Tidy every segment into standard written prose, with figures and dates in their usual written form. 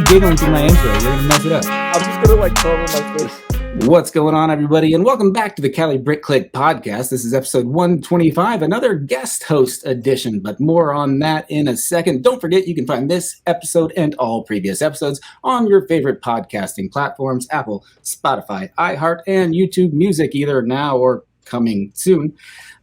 giggling through my intro. You're going to mess it up. I'm just going to like cover my face. What's going on, everybody? And welcome back to the Cali Brick Clique Podcast. This is episode 125, another guest host edition, but more on that in a second. Don't forget, you can find this episode and all previous episodes on your favorite podcasting platforms, Apple, Spotify, iHeart, and YouTube Music, either now or coming soon.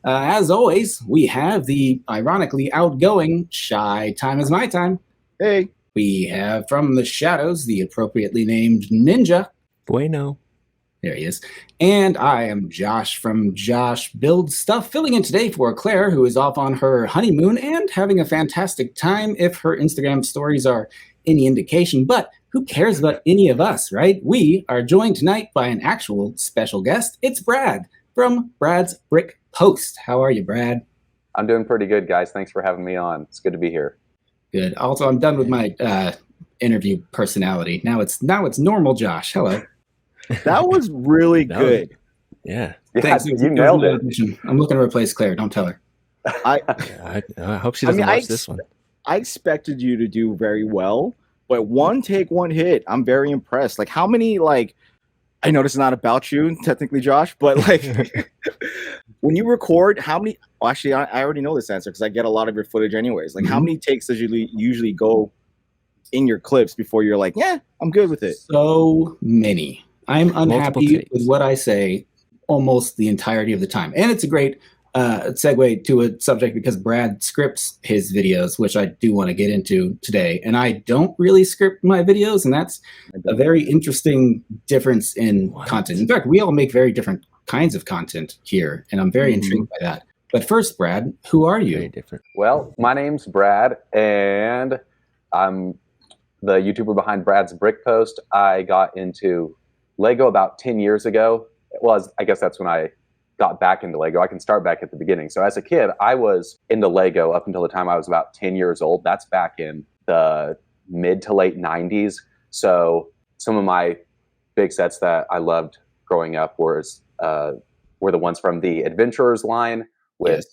As always, we have the ironically outgoing Shy Time is My Time. Hey. We have from the shadows the appropriately named Ninja. Bueno. There he is. And I am Josh from Josh Builds Stuff, filling in today for Claire, who is off on her honeymoon and having a fantastic time if her Instagram stories are any indication. But who cares about any of us, right? We are joined tonight by an actual special guest. It's Brad from Brad's Brick Post. How are you, Brad? I'm doing pretty good, guys. Thanks for having me on. It's good to be here. Good. Also, I'm done with my interview personality. Now it's normal Josh. Hello. That was really good. Yeah. Thanks. You nailed it. I'm looking to replace Claire. Don't tell her. I hope she doesn't watch this one. I expected you to do very well, but one take, one hit. I'm very impressed. Like, how many, I know this is not about you, technically, Josh, but, when you record, how many, well, actually, I already know this answer because I get a lot of your footage anyways. Like, how many takes does you usually go in your clips before you're like, yeah, I'm good with it? So many. I'm unhappy with what I say almost the entirety of the time. And it's a great segue to a subject because Brad scripts his videos, which I do want to get into today. And I don't really script my videos, and that's a very interesting difference in content. In fact, we all make very different kinds of content here, and I'm very intrigued by that. But first, Brad, who are you? Very different. Well, my name's Brad, and I'm the YouTuber behind Brad's Brick Post. I got into Lego about 10 years ago. Well, I guess that's when I got back into Lego. I can start back at the beginning. So as a kid, I was into Lego up until the time I was about 10 years old. That's back in the mid to late 90s. So some of my big sets that I loved growing up were the ones from the Adventurers line with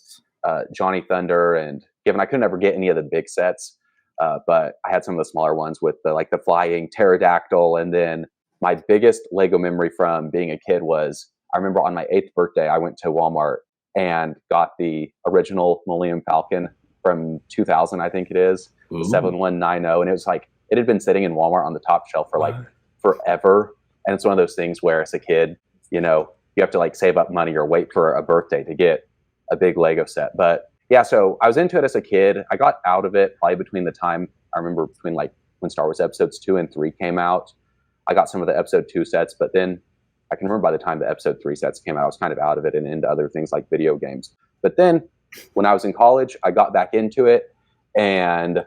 Johnny Thunder. And given I could never get any of the big sets, but I had some of the smaller ones with the flying pterodactyl. And then my biggest Lego memory from being a kid was, I remember on my 8th birthday, I went to Walmart and got the original Millennium Falcon from 2000, I think it is, 7190. And it was it had been sitting in Walmart on the top shelf for forever. And it's one of those things where as a kid, you have to save up money or wait for a birthday to get a big Lego set. But yeah, so I was into it as a kid. I got out of it probably between the time, I remember between when Star Wars episodes 2 and 3 came out. I got some of the episode 2 sets, but then I can remember by the time the episode 3 sets came out, I was kind of out of it and into other things like video games. But then when I was in college, I got back into it. And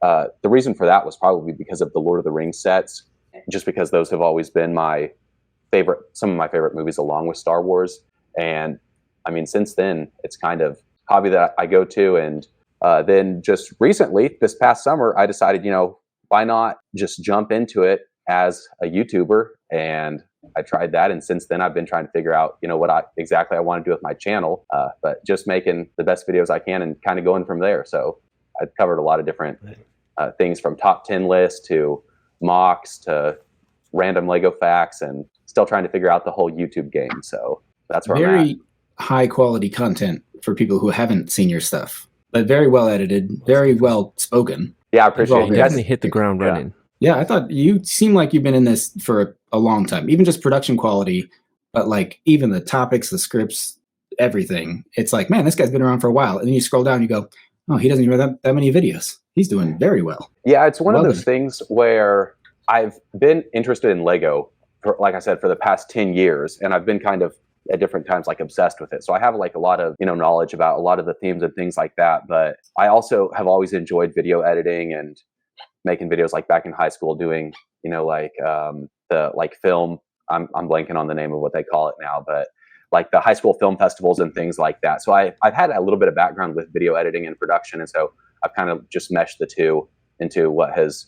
the reason for that was probably because of the Lord of the Rings sets, just because those have always been some of my favorite movies along with Star Wars. And I mean, since then, it's kind of a hobby that I go to. And then just recently, this past summer, I decided, why not just jump into it as a YouTuber? And I tried that, and since then I've been trying to figure out, what exactly I want to do with my channel, but just making the best videos I can and kind of going from there. So I've covered a lot of different things, from top 10 lists to mocks to random Lego facts, and still trying to figure out the whole YouTube game. So that's where I'm at. Very high quality content for people who haven't seen your stuff, but very well edited, very well spoken. Yeah, I appreciate it. You definitely hit the ground running. Yeah, I thought you seem like you've been in this for a long time, even just production quality, but even the topics, the scripts, everything. It's man, this guy's been around for a while. And then you scroll down and you go, oh, he doesn't even have that many videos. He's doing very well. Yeah, it's one of those things where I've been interested in Lego, like I said, for the past 10 years. And I've been kind of at different times obsessed with it. So I have a lot of, knowledge about a lot of the themes and things like that. But I also have always enjoyed video editing and making videos back in high school, doing, the film. I'm blanking on the name of what they call it now, but the high school film festivals and things like that. So I've had a little bit of background with video editing and production. And so I've kind of just meshed the two into what has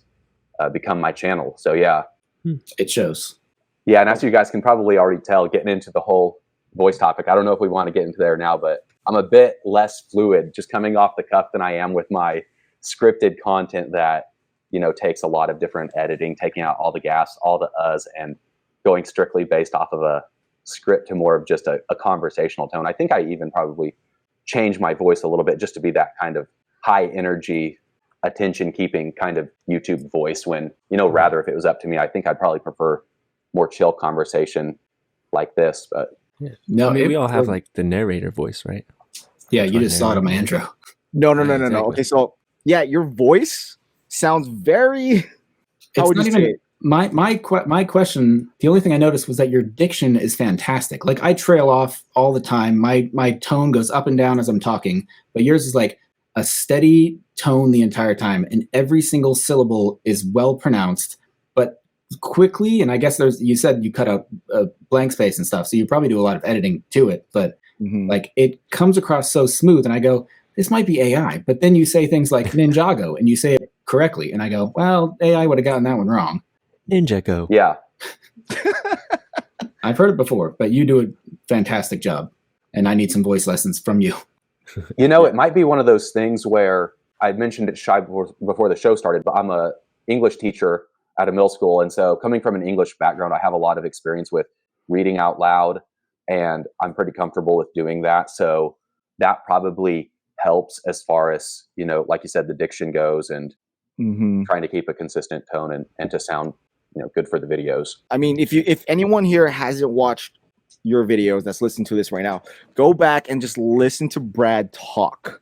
become my channel. So yeah. It shows. Yeah. And as you guys can probably already tell, getting into the whole voice topic, I don't know if we want to get into there now, but I'm a bit less fluid just coming off the cuff than I am with my scripted content that takes a lot of different editing, taking out all the gaps, all the uhs, and going strictly based off of a script to more of just a conversational tone. I think I even probably changed my voice a little bit just to be that kind of high energy, attention keeping kind of YouTube voice when, rather if it was up to me, I think I'd probably prefer more chill conversation like this. But no, we all have like the narrator voice, right? Yeah, you just saw it on my intro. No. Okay, so yeah, your voice sounds very. How would you say it? My question, the only thing I noticed was that your diction is fantastic. Like I trail off all the time. My tone goes up and down as I'm talking, but yours is like a steady tone the entire time, and every single syllable is well pronounced, but quickly. And I guess you said you cut out blank space and stuff, so you probably do a lot of editing to it, but like it comes across so smooth, and I go, this might be AI, but then you say things like Ninjago and you say it correctly, and I go, well, AI would have gotten that one wrong. Ninjago. Yeah. I've heard it before, but you do a fantastic job, and I need some voice lessons from you. It might be one of those things where I mentioned it shy before the show started, but I'm a English teacher at a middle school. And so coming from an English background, I have a lot of experience with reading out loud, and I'm pretty comfortable with doing that. So that probably helps as far as, like you said, the diction goes, and trying to keep a consistent tone and to sound, good for the videos. I mean, if anyone here hasn't watched your videos that's listening to this right now, go back and just listen to Brad talk.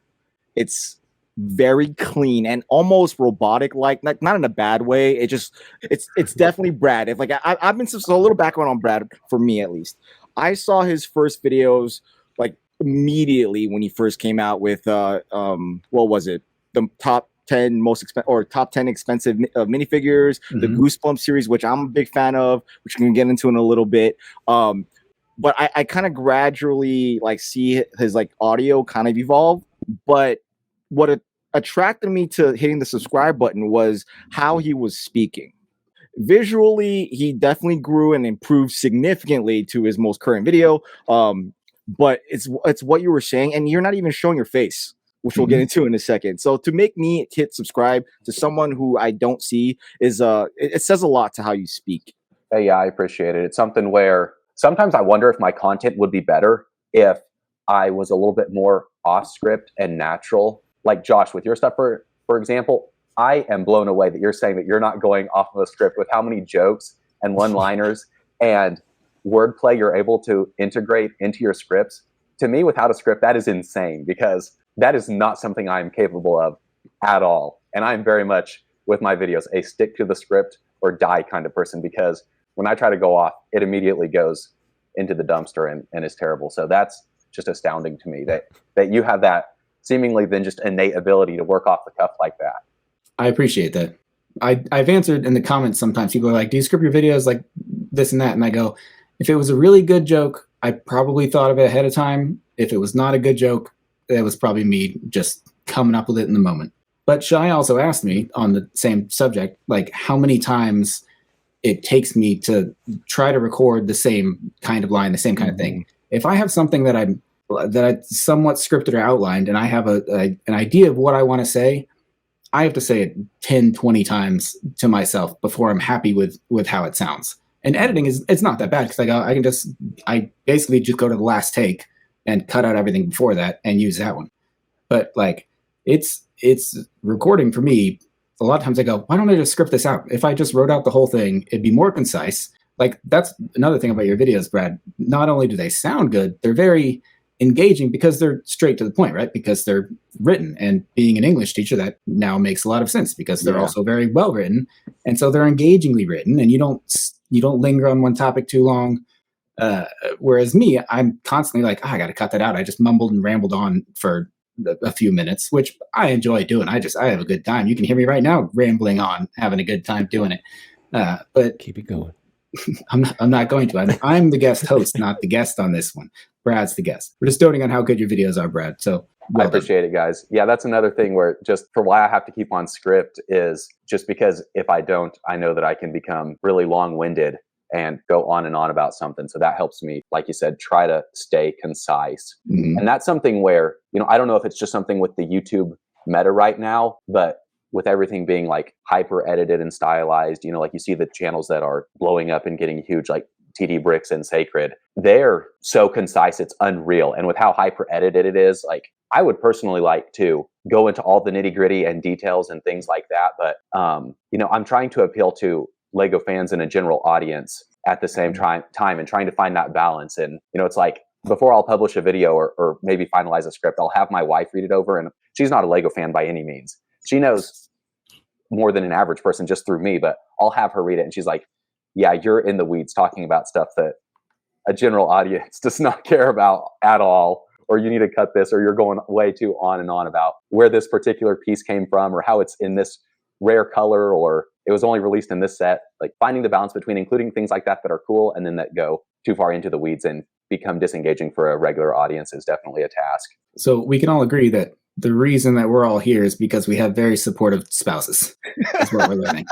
It's very clean and almost robotic, like not in a bad way. It's definitely Brad. If like I've been, so a little background on Brad for me at least. I saw his first videos like immediately when he first came out with what was it? The top 10 expensive minifigures, the Goosebumps series, which I'm a big fan of, which we can get into in a little bit. But I kind of gradually like see his like audio kind of evolve. But what attracted me to hitting the subscribe button was how he was speaking. Visually, he definitely grew and improved significantly to his most current video. But it's what you were saying, and you're not even showing your face, which we'll get into in a second. So to make me hit subscribe to someone who I don't see is it says a lot to how you speak. Yeah, I appreciate it. It's something where sometimes I wonder if my content would be better if I was a little bit more off script and natural. Like Josh, with your stuff, for example, I am blown away that you're saying that you're not going off of a script with how many jokes and one-liners and wordplay you're able to integrate into your scripts. To me, without a script, that is insane, because that is not something I'm capable of at all. And I'm very much, with my videos, a stick to the script or die kind of person, because when I try to go off, it immediately goes into the dumpster and is terrible. So that's just astounding to me that you have that seemingly then just innate ability to work off the cuff like that. I appreciate that. I've answered in the comments sometimes. People are like, do you script your videos like this and that? And I go, if it was a really good joke, I probably thought of it ahead of time. If it was not a good joke, it was probably me just coming up with it in the moment. But Shai also asked me on the same subject, like how many times it takes me to try to record the same kind of line, the same kind of thing. If I have something that I somewhat scripted or outlined, and I have an idea of what I want to say, I have to say it 10, 20 times to myself before I'm happy with how it sounds. And editing it's not that bad, because I basically just go to the last take and cut out everything before that and use that one. But like it's recording for me. A lot of times I go, why don't I just script this out? If I just wrote out the whole thing, it'd be more concise. Like that's another thing about your videos, Brad. Not only do they sound good, they're very engaging because they're straight to the point, right? Because they're written, and being an English teacher, that now makes a lot of sense because they're also very well written. And so they're engagingly written, and you don't linger on one topic too long. Whereas me, I'm constantly like, I got to cut that out. I just mumbled and rambled on for a few minutes, which I enjoy doing. I have a good time. You can hear me right now rambling on, having a good time doing it. But keep it going. I'm not going to. I'm the guest host, not the guest on this one. Brad's the guest. We're just doting on how good your videos are, Brad. So I appreciate it, guys. Yeah, that's another thing where just for why I have to keep on script is just because if I don't, I know that I can become really long-winded and go on and on about something. So that helps me, like you said, try to stay concise. And that's something where, I don't know if it's just something with the YouTube meta right now, but with everything being like hyper edited and stylized, like you see the channels that are blowing up and getting huge, like TD Bricks and Sacred, they're so concise, it's unreal. And with how hyper edited it is, like I would personally like to go into all the nitty gritty and details and things like that. But, I'm trying to appeal to Lego fans and a general audience at the same time and trying to find that balance. And, it's like before I'll publish a video or maybe finalize a script, I'll have my wife read it over. And she's not a Lego fan by any means. She knows more than an average person just through me, but I'll have her read it. And she's like, yeah, you're in the weeds talking about stuff that a general audience does not care about at all, or you need to cut this, or you're going way too on and on about where this particular piece came from, or how it's in this rare color, or it was only released in this set. Like finding the balance between including things like that are cool and then that go too far into the weeds and become disengaging for a regular audience is definitely a task. So we can all agree that the reason that we're all here is because we have very supportive spouses. That's what we're learning.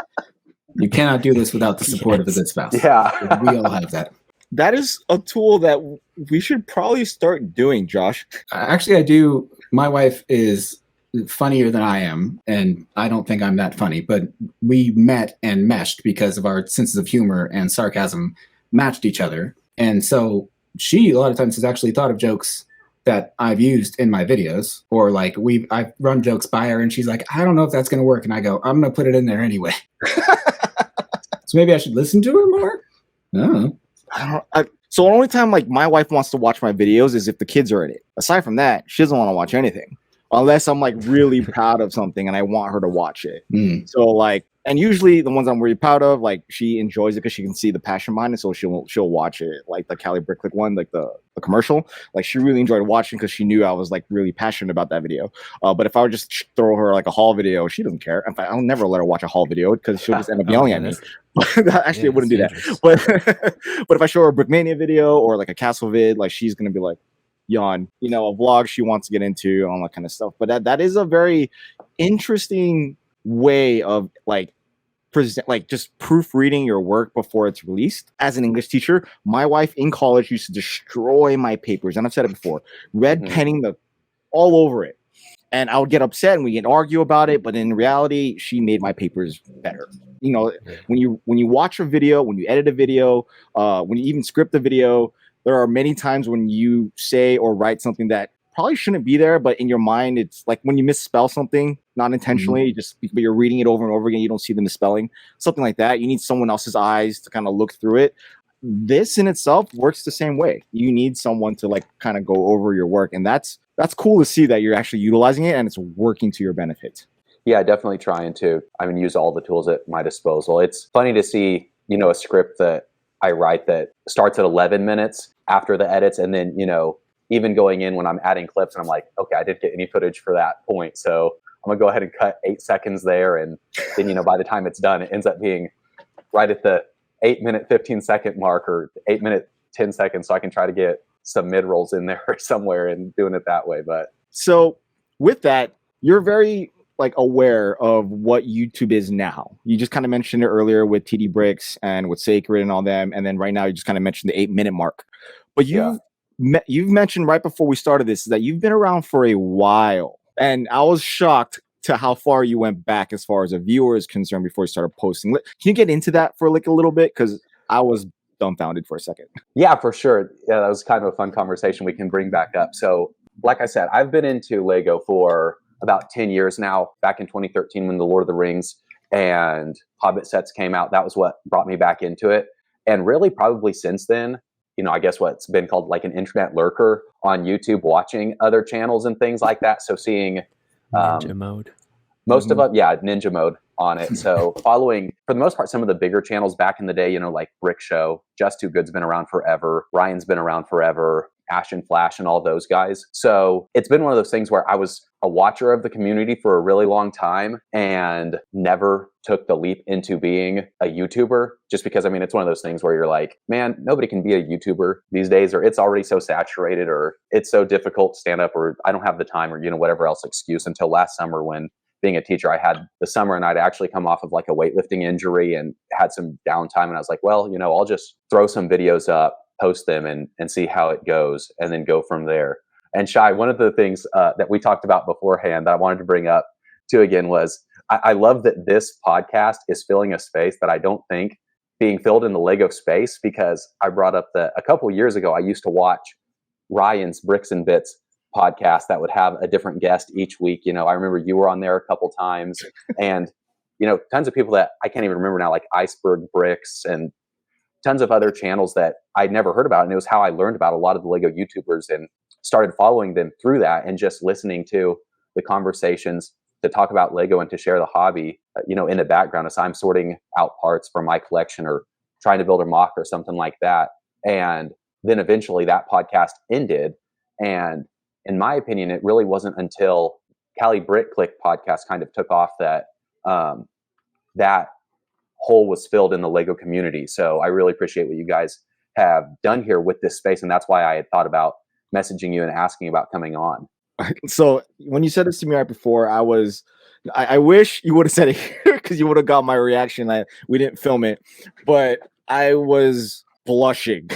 You cannot do this without the support of a good spouse. Yeah. We all have that. That is a tool that we should probably start doing, Josh. Actually, I do. My wife is funnier than I am, and I don't think I'm that funny, but we met and meshed because of our senses of humor and sarcasm matched each other. And so she, a lot of times, has actually thought of jokes that I've used in my videos, or like I've run jokes by her and she's like, I don't know if that's going to work. And I go, I'm going to put it in there anyway. So maybe I should listen to her more. I don't know. So the only time like my wife wants to watch my videos is if the kids are in it. Aside from that, she doesn't want to watch anything unless I'm like really proud of something and I want her to watch it. So like, and usually the ones I'm really proud of, like she enjoys it because she can see the passion behind it, so she'll watch it. Like the Cali Brick Clique one, like the commercial, like she really enjoyed watching because she knew I was like really passionate about that video. But if I would just throw her like a haul video, she doesn't care. In fact, I'll never let her watch a haul video because she'll just end up yelling at me. Actually, I wouldn't do that. But if I show her a Brickmania video or like a Castle vid, like she's gonna be like, yawn, a vlog she wants to get into, all that kind of stuff. But that is a very interesting way of like just proofreading your work before it's released. As an English teacher, my wife in college used to destroy my papers, and I've said it before, red penning all over it. And I would get upset and we get argue about it, but in reality, she made my papers better. When you watch a video, when you edit a video, when you even script a video, there are many times when you say or write something that probably shouldn't be there, but in your mind, it's like when you misspell something, not intentionally, but you're reading it over and over again, you don't see the misspelling, something like that. You need someone else's eyes to kind of look through it. This in itself works the same way. You need someone to like kind of go over your work, and that's cool to see that you're actually utilizing it and it's working to your benefit. Yeah, definitely trying to, use all the tools at my disposal. It's funny to see, a script that I write that starts at 11 minutes after the edits, and then, even going in when I'm adding clips and I'm like, okay, I didn't get any footage for that point. So I'm gonna go ahead and cut 8 seconds there. And then, by the time it's done, it ends up being right at the 8-minute, 15-second mark or 8-minute, 10 seconds. So I can try to get some mid rolls in there somewhere and doing it that way. But so with that, you're very like aware of what YouTube is now. You just kind of mentioned it earlier with TD Bricks and with Sacred and all them. And then right now you just kind of mentioned the 8-minute mark, but you've mentioned right before we started this that you've been around for a while, and I was shocked to how far you went back as far as a viewer is concerned before you started posting. Can you get into that for like a little bit? Because I was dumbfounded for a second. Yeah, for sure. Yeah, that was kind of a fun conversation we can bring back up. So like I said, I've been into Lego for about 10 years now. Back in 2013 when the Lord of the Rings and Hobbit sets came out, that was what brought me back into it. And really probably since then, I guess what's been called like an internet lurker on YouTube, watching other channels and things like that. So seeing ninja mode, most of it, ninja mode on it. So following, for the most part, some of the bigger channels back in the day, like Brick Show, Just Too Good's been around forever, Ryan's been around forever, Ash and Flash and all those guys. So it's been one of those things where I was a watcher of the community for a really long time and never took the leap into being a YouTuber, just because, it's one of those things where you're like, man, nobody can be a YouTuber these days, or it's already so saturated, or it's so difficult to stand up, or I don't have the time, or, whatever else excuse, until last summer when being a teacher, I had the summer and I'd actually come off of like a weightlifting injury and had some downtime. And I was like, well, I'll just throw some videos up, post them and see how it goes, and then go from there. And Shai, one of the things that we talked about beforehand that I wanted to bring up too again was I love that this podcast is filling a space that I don't think being filled in the Lego space, because I brought up a couple years ago, I used to watch Ryan's Bricks and Bits podcast that would have a different guest each week. I remember you were on there a couple times, and tons of people that I can't even remember now, like Iceberg Bricks and tons of other channels that I'd never heard about. And it was how I learned about a lot of the Lego YouTubers and started following them through that, and just listening to the conversations to talk about Lego and to share the hobby, in the background as I'm sorting out parts for my collection or trying to build a mock or something like that. And then eventually that podcast ended. And in my opinion, it really wasn't until Cali Brick Clique podcast kind of took off that that hole was filled in the Lego community. So I really appreciate what you guys have done here with this space. And that's why I had thought about messaging you and asking about coming on. So when you said this to me right before, I wish you would have said it here, because you would have got my reaction. We didn't film it, but I was blushing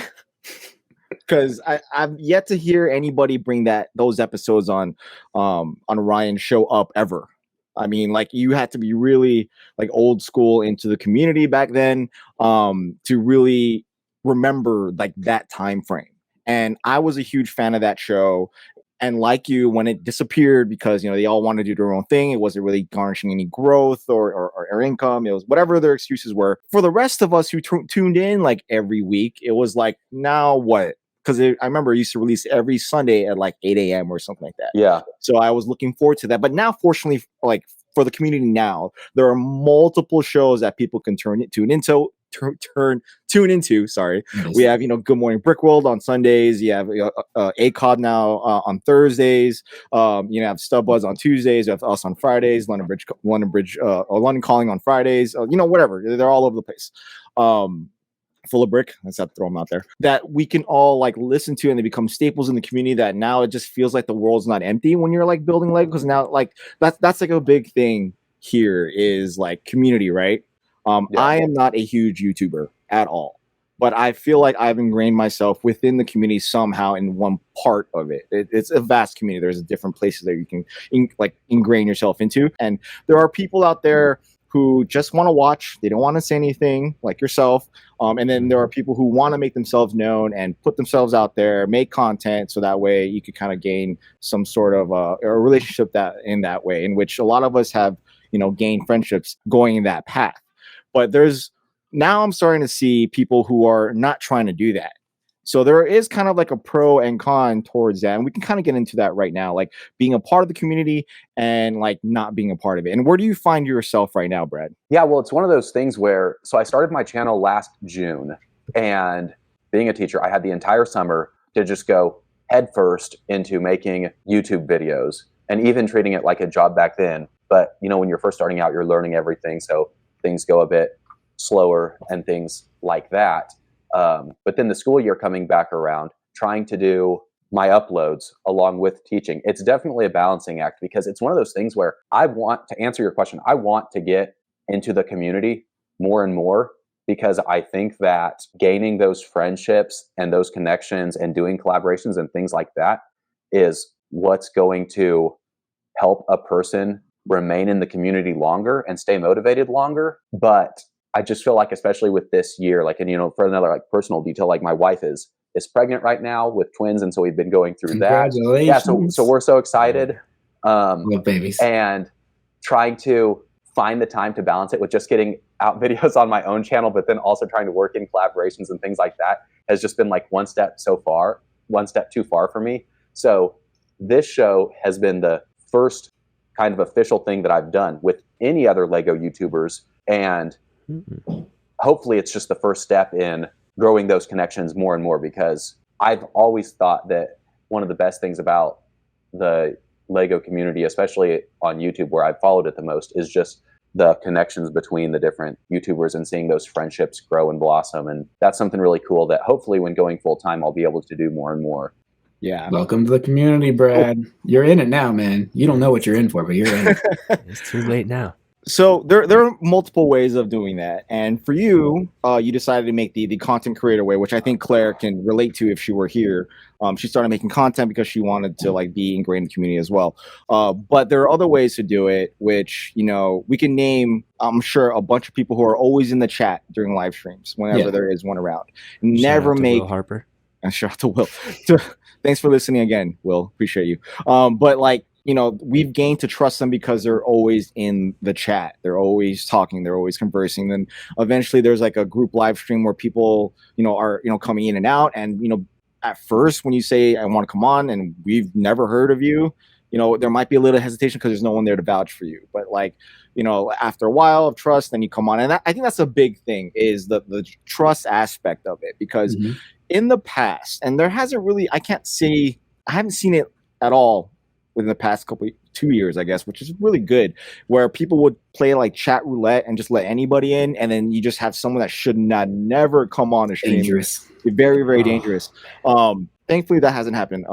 because I've yet to hear anybody bring those episodes on Ryan's show up ever. I mean, like, you had to be really like old school into the community back then to really remember like that time frame. And I was a huge fan of that show. And like you, when it disappeared because, they all wanted to do their own thing, it wasn't really garnishing any growth or income. It was whatever their excuses were. For the rest of us who tuned in like every week, it was like, now what? Because I remember it used to release every Sunday at like 8 a.m. or something like that. Yeah. So I was looking forward to that. But now, fortunately, like for the community now, there are multiple shows that people can tune into. Sorry, we have Good Morning Brick World on Sundays. You have ACOD now on Thursdays. You have Stub Buzz on Tuesdays. You have us on Fridays. London Calling on Fridays. Whatever. They're all over the place. Full of Brick. Let's have to throw them out there. That we can all like listen to, and they become staples in the community. That now it just feels like the world's not empty when you're like building Lego, because now like that's like a big thing here is like community, right? I am not a huge YouTuber at all, but I feel like I've ingrained myself within the community somehow in one part of it. It's a vast community. There's different places that you can ingrain yourself into. And there are people out there who just want to watch. They don't want to say anything, like yourself. And then there are people who want to make themselves known and put themselves out there, make content, so that way you could kind of gain some sort of a relationship that way, in which a lot of us have, gained friendships going in that path. But now I'm starting to see people who are not trying to do that. So there is kind of like a pro and con towards that. And we can kind of get into that right now, like being a part of the community and like not being a part of it. And where do you find yourself right now, Brad? Yeah, well, it's one of those things where, so I started my channel last June, and being a teacher, I had the entire summer to just go headfirst into making YouTube videos, and even treating it like a job back then. But, when you're first starting out, you're learning everything. So things go a bit slower and things like that. But then the school year coming back around, trying to do my uploads along with teaching, it's definitely a balancing act, because it's one of those things where I want to answer your question. I want to get into the community more and more, because I think that gaining those friendships and those connections and doing collaborations and things like that is what's going to help a person remain in the community longer and stay motivated longer. But I just feel like, especially with this year, like, and for another like personal detail, like my wife is pregnant right now with twins, and so we've been going through that. Yeah, so we're so excited. Love babies. And trying to find the time to balance it with just getting out videos on my own channel, but then also trying to work in collaborations and things like that has just been like one step too far for me. So this show has been the first kind of official thing that I've done with any other Lego YouTubers. And hopefully it's just the first step in growing those connections more and more, because I've always thought that one of the best things about the Lego community, especially on YouTube where I've followed it the most, is just the connections between the different YouTubers and seeing those friendships grow and blossom. And that's something really cool that hopefully when going full time, I'll be able to do more and more. Yeah. Welcome to the community, Brad. You're in it now, man. You don't know what you're in for, but you're in it. It's too late now. So there are multiple ways of doing that, and for you, you decided to make the content creator way, which I think Claire can relate to if she were here. She started making content because she wanted to like be ingrained in the community as well. But there are other ways to do it, which we can name. I'm sure a bunch of people who are always in the chat during live streams whenever there is one around. Never make Will Harper. Shout out to Will. Thanks for listening again, Will. Appreciate you. But like. We've gained to trust them because they're always in the chat. They're always talking. They're always conversing. Then eventually there's like a group live stream where people, are, coming in and out. And, at first when you say, I want to come on and we've never heard of you, there might be a little hesitation because there's no one there to vouch for you. But like, after a while of trust, then you come on. And I think that's a big thing is the trust aspect of it. Because in the past, and there hasn't really, I haven't seen it at all within the past 2 years, I guess, which is really good, where people would play like chat roulette and just let anybody in, and then you just have someone that should never come on a stream. Dangerous. Very, very dangerous. Thankfully, that hasn't happened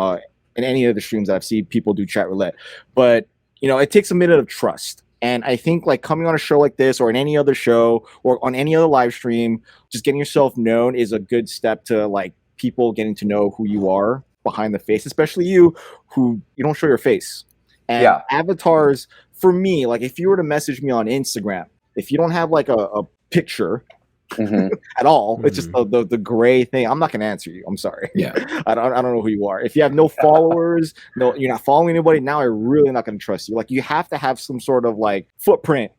in any of the streams that I've seen people do chat roulette. But, it takes a minute of trust. And I think like coming on a show like this or in any other show or on any other live stream, just getting yourself known is a good step to like people getting to know who you are behind the face, especially you who you don't show your face. And avatars, for me, like if you were to message me on Instagram, if you don't have like a picture at all, it's just the gray thing, I'm not going to answer you. I'm sorry. Yeah. I don't know who you are. If you have no followers, you're not following anybody, now I'm really not going to trust you. Like you have to have some sort of like footprint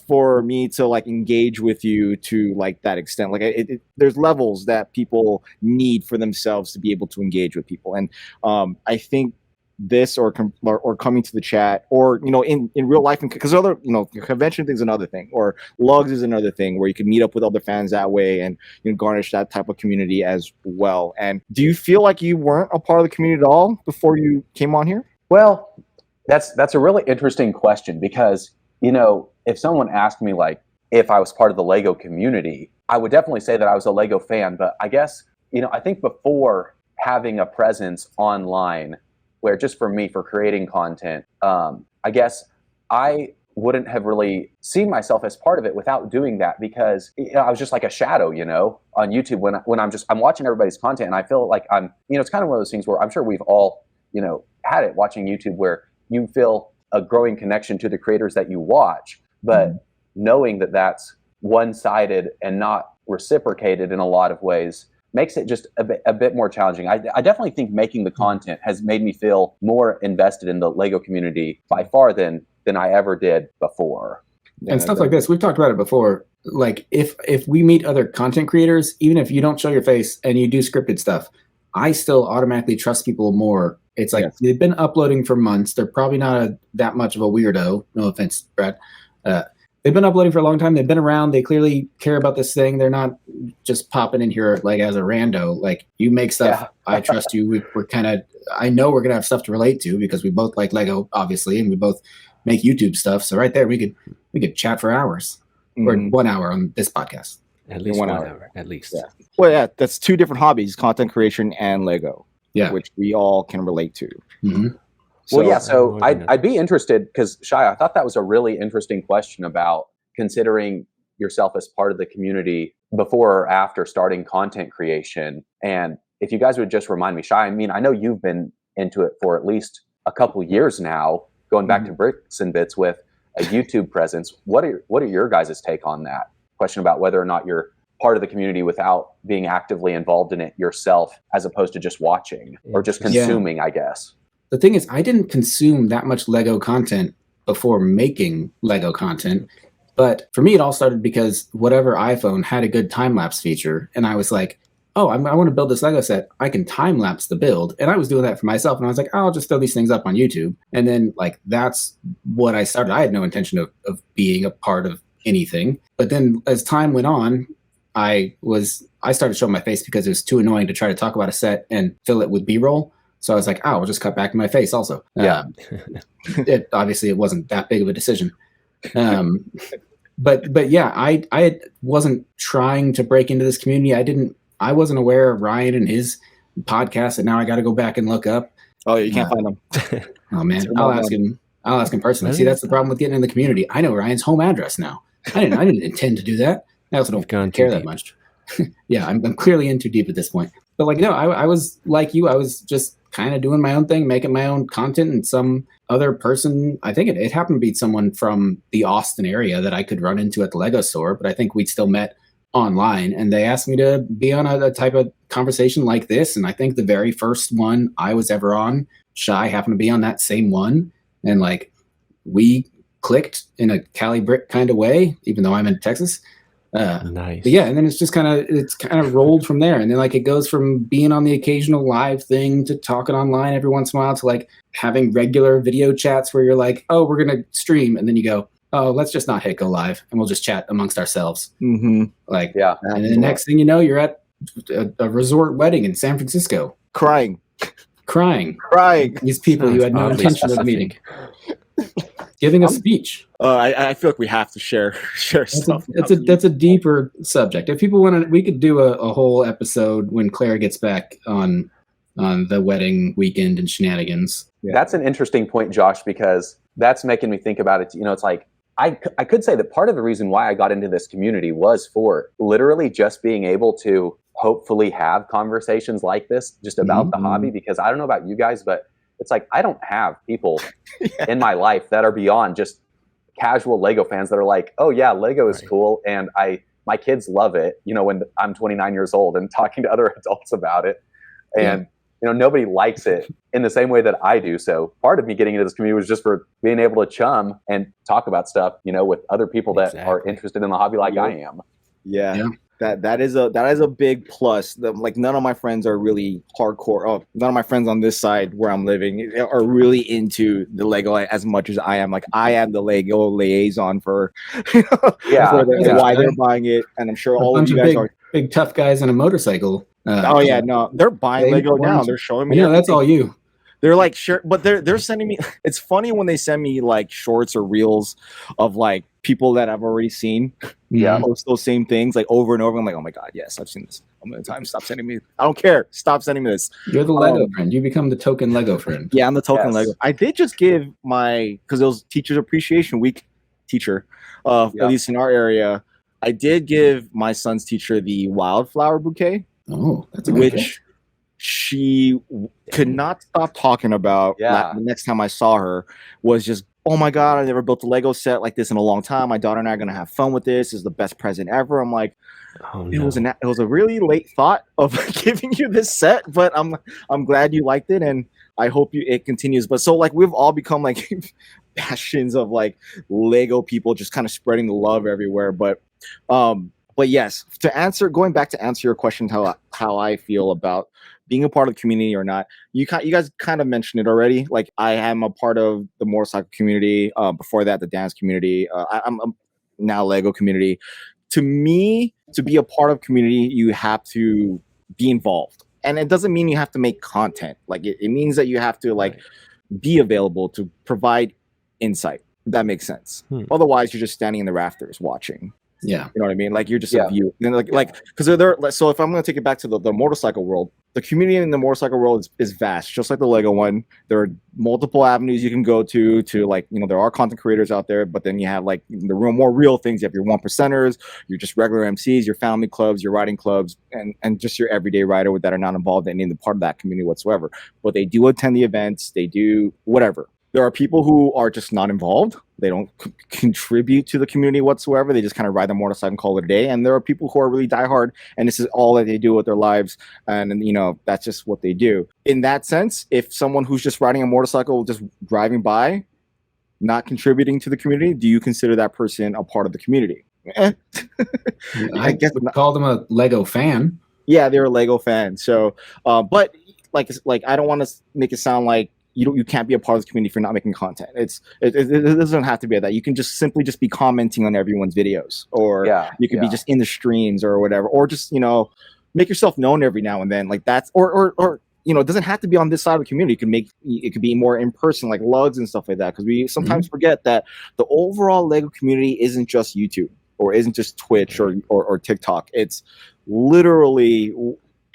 for me to like engage with you to like that extent. Like there's levels that people need for themselves to be able to engage with people. And I think this or coming to the chat or in real life, because other convention things another thing, or lugs is another thing where you can meet up with other fans that way and garnish that type of community as well. And do you feel like you weren't a part of the community at all before you came on here? Well, that's a really interesting question because if someone asked me like if I was part of the Lego community, I would definitely say that I was a Lego fan. But I guess, I think before having a presence online, where just for me, for creating content, I guess I wouldn't have really seen myself as part of it without doing that because I was just like a shadow, on YouTube when I'm watching everybody's content and I feel like I'm, it's kind of one of those things where I'm sure we've all, had it watching YouTube where you feel a growing connection to the creators that you watch, but knowing that that's one-sided and not reciprocated in a lot of ways makes it just a bit more challenging. I definitely think making the content has made me feel more invested in the Lego community by far than I ever did before. And stuff like this, we've talked about it before. Like if we meet other content creators, even if you don't show your face and you do scripted stuff, I still automatically trust people more. It's like they've been uploading for months. They're probably not that much of a weirdo. No offense, Brad. They've been uploading for a long time. They've been around. They clearly care about this thing. They're not just popping in here like as a rando. Like you make stuff. Yeah. I trust you. We're kind of, I know we're going to have stuff to relate to because we both like Lego, obviously, and we both make YouTube stuff. So right there, we could chat for hours or 1 hour on this podcast. At least 1 hour, at least. Yeah. Well, yeah, that's two different hobbies, content creation and Lego, which we all can relate to. Mm-hmm. So I'd be interested because Shai, I thought that was a really interesting question about considering yourself as part of the community before or after starting content creation. And if you guys would just remind me, Shai, I mean, I know you've been into it for at least a couple of years now, going back to Bricks and Bits with a YouTube presence. What are your guys' take on that question about whether or not you're part of the community without being actively involved in it yourself, as opposed to just watching or just consuming, I guess? The thing is, I didn't consume that much Lego content before making Lego content. But for me, it all started because whatever iPhone had a good time-lapse feature. And I was like, oh, I want to build this Lego set. I can time-lapse the build. And I was doing that for myself. And I was like, I'll just throw these things up on YouTube. And then like that's what I started. I had no intention of being a part of anything. But then as time went on, I started showing my face because it was too annoying to try to talk about a set and fill it with B-roll. So I was like, I'll just cut back to my face also. Yeah. Obviously it wasn't that big of a decision. But yeah, I wasn't trying to break into this community. I wasn't aware of Ryan and his podcast, and now I got to go back and look up. Oh, you can't find them. Oh man, I'll ask him I'll ask him personally. Really? See, that's the problem with getting in the community. I know Ryan's home address now. I didn't intend to do that. I also don't care that much. Yeah, I'm clearly in too deep at this point. But like, no, I was like you. I was just kind of doing my own thing, making my own content, and some other person, I think it happened to be someone from the Austin area that I could run into at the Lego store, but I think we'd still met online, and they asked me to be on a type of conversation like this. And I think the very first one I was ever on, Shy happened to be on that same one. And like, we clicked in a Cali Brick kind of way, even though I'm in Texas. Nice. But yeah, and then it's kind of rolled from there. And then like it goes from being on the occasional live thing to talking online every once in a while to like having regular video chats where you're like, oh, we're gonna stream, and then you go, oh, let's just not hit go live and we'll just chat amongst ourselves. Mm-hmm. Like, Yeah. And then the next thing you know, you're at a resort wedding in San Francisco, Crying. These people you had no Oddly intention of meeting, giving a speech. I feel like we have to share stuff. That's a deeper subject. If people want to, we could do a whole episode when Claire gets back on the wedding weekend and shenanigans. Yeah. That's an interesting point, Josh, because that's making me think about it. You know, it's like, I could say that part of the reason why I got into this community was for literally just being able to hopefully have conversations like this just about the hobby, because I don't know about you guys, but it's like, I don't have people in my life that are beyond just casual Lego fans that are like, oh yeah, Lego is cool. And my kids love it, you know, when I'm 29 years old and talking to other adults about it. And, you know, nobody likes it in the same way that I do. So part of me getting into this community was just for being able to chum and talk about stuff, you know, with other people that are interested in the hobby like I am. Yeah. That is a big plus. Like, none of my friends are really hardcore. Oh, none of my friends on this side where I'm living are really into the Lego as much as I am. Like, I am the Lego liaison for, why they're buying it, and I'm sure all of you guys are big tough guys on a motorcycle. They're buying Lego now. They're showing me. Yeah, that's all you. They're like, sure, but they're sending me. It's funny when they send me like shorts or reels of like people that I've already seen. Yeah, post those same things like over and over. I'm like, oh my god, yes, I've seen this a million times. Stop sending me. I don't care. Stop sending me this. You're the Lego friend. You become the token Lego friend. Yeah, I'm the token Lego. I did just give because it was Teachers Appreciation Week. Teacher, at least in our area, I did give my son's teacher the wildflower bouquet. Oh, that's a good which she could not stop talking about. The next time I saw her was just, oh my god, I never built a Lego set like this in a long time. My daughter and I are gonna have fun with this. This is the best present ever. I'm like, it was a really late thought of giving you this set, but I'm glad you liked it, and I hope it continues. But so like, we've all become like bastions of like Lego people, just kind of spreading the love everywhere. But yes, going back to answer your question, how I feel about being a part of the community or not, you guys kind of mentioned it already. Like, I am a part of the motorcycle community. Before that, the dance community. I'm now Lego community. To me, to be a part of community, you have to be involved, and it doesn't mean you have to make content. Like, it means that you have to like be available to provide insight. If that makes sense. Otherwise, you're just standing in the rafters watching. Yeah, you know what I mean. Like, you're just a view. And like because they're so if I'm going to take it back to the motorcycle world, the community in the motorcycle world is vast, just like the Lego one. There are multiple avenues you can go to like, you know, there are content creators out there, but then you have like the more real things. You have your 1%ers, your just regular MCs, your family clubs, your riding clubs, and just your everyday rider that are not involved in any part of that community whatsoever. But they do attend the events. They do whatever. There are people who are just not involved. They don't contribute to the community whatsoever. They just kind of ride the motorcycle and call it a day. And there are people who are really diehard, and this is all that they do with their lives. And you know, that's just what they do. In that sense, if someone who's just riding a motorcycle, just driving by, not contributing to the community, do you consider that person a part of the community? I guess we call them a Lego fan. Yeah, they're a Lego fan. So, but like I don't want to make it sound like you can't be a part of the community if you're not making content. It doesn't have to be that. You can just simply be commenting on everyone's videos, or you could be just in the streams or whatever, or just, you know, make yourself known every now and then. Like, that's or you know, it doesn't have to be on this side of the community. It could be more in person, like lugs and stuff like that. Because we sometimes forget that the overall Lego community isn't just YouTube, or isn't just Twitch or TikTok. It's literally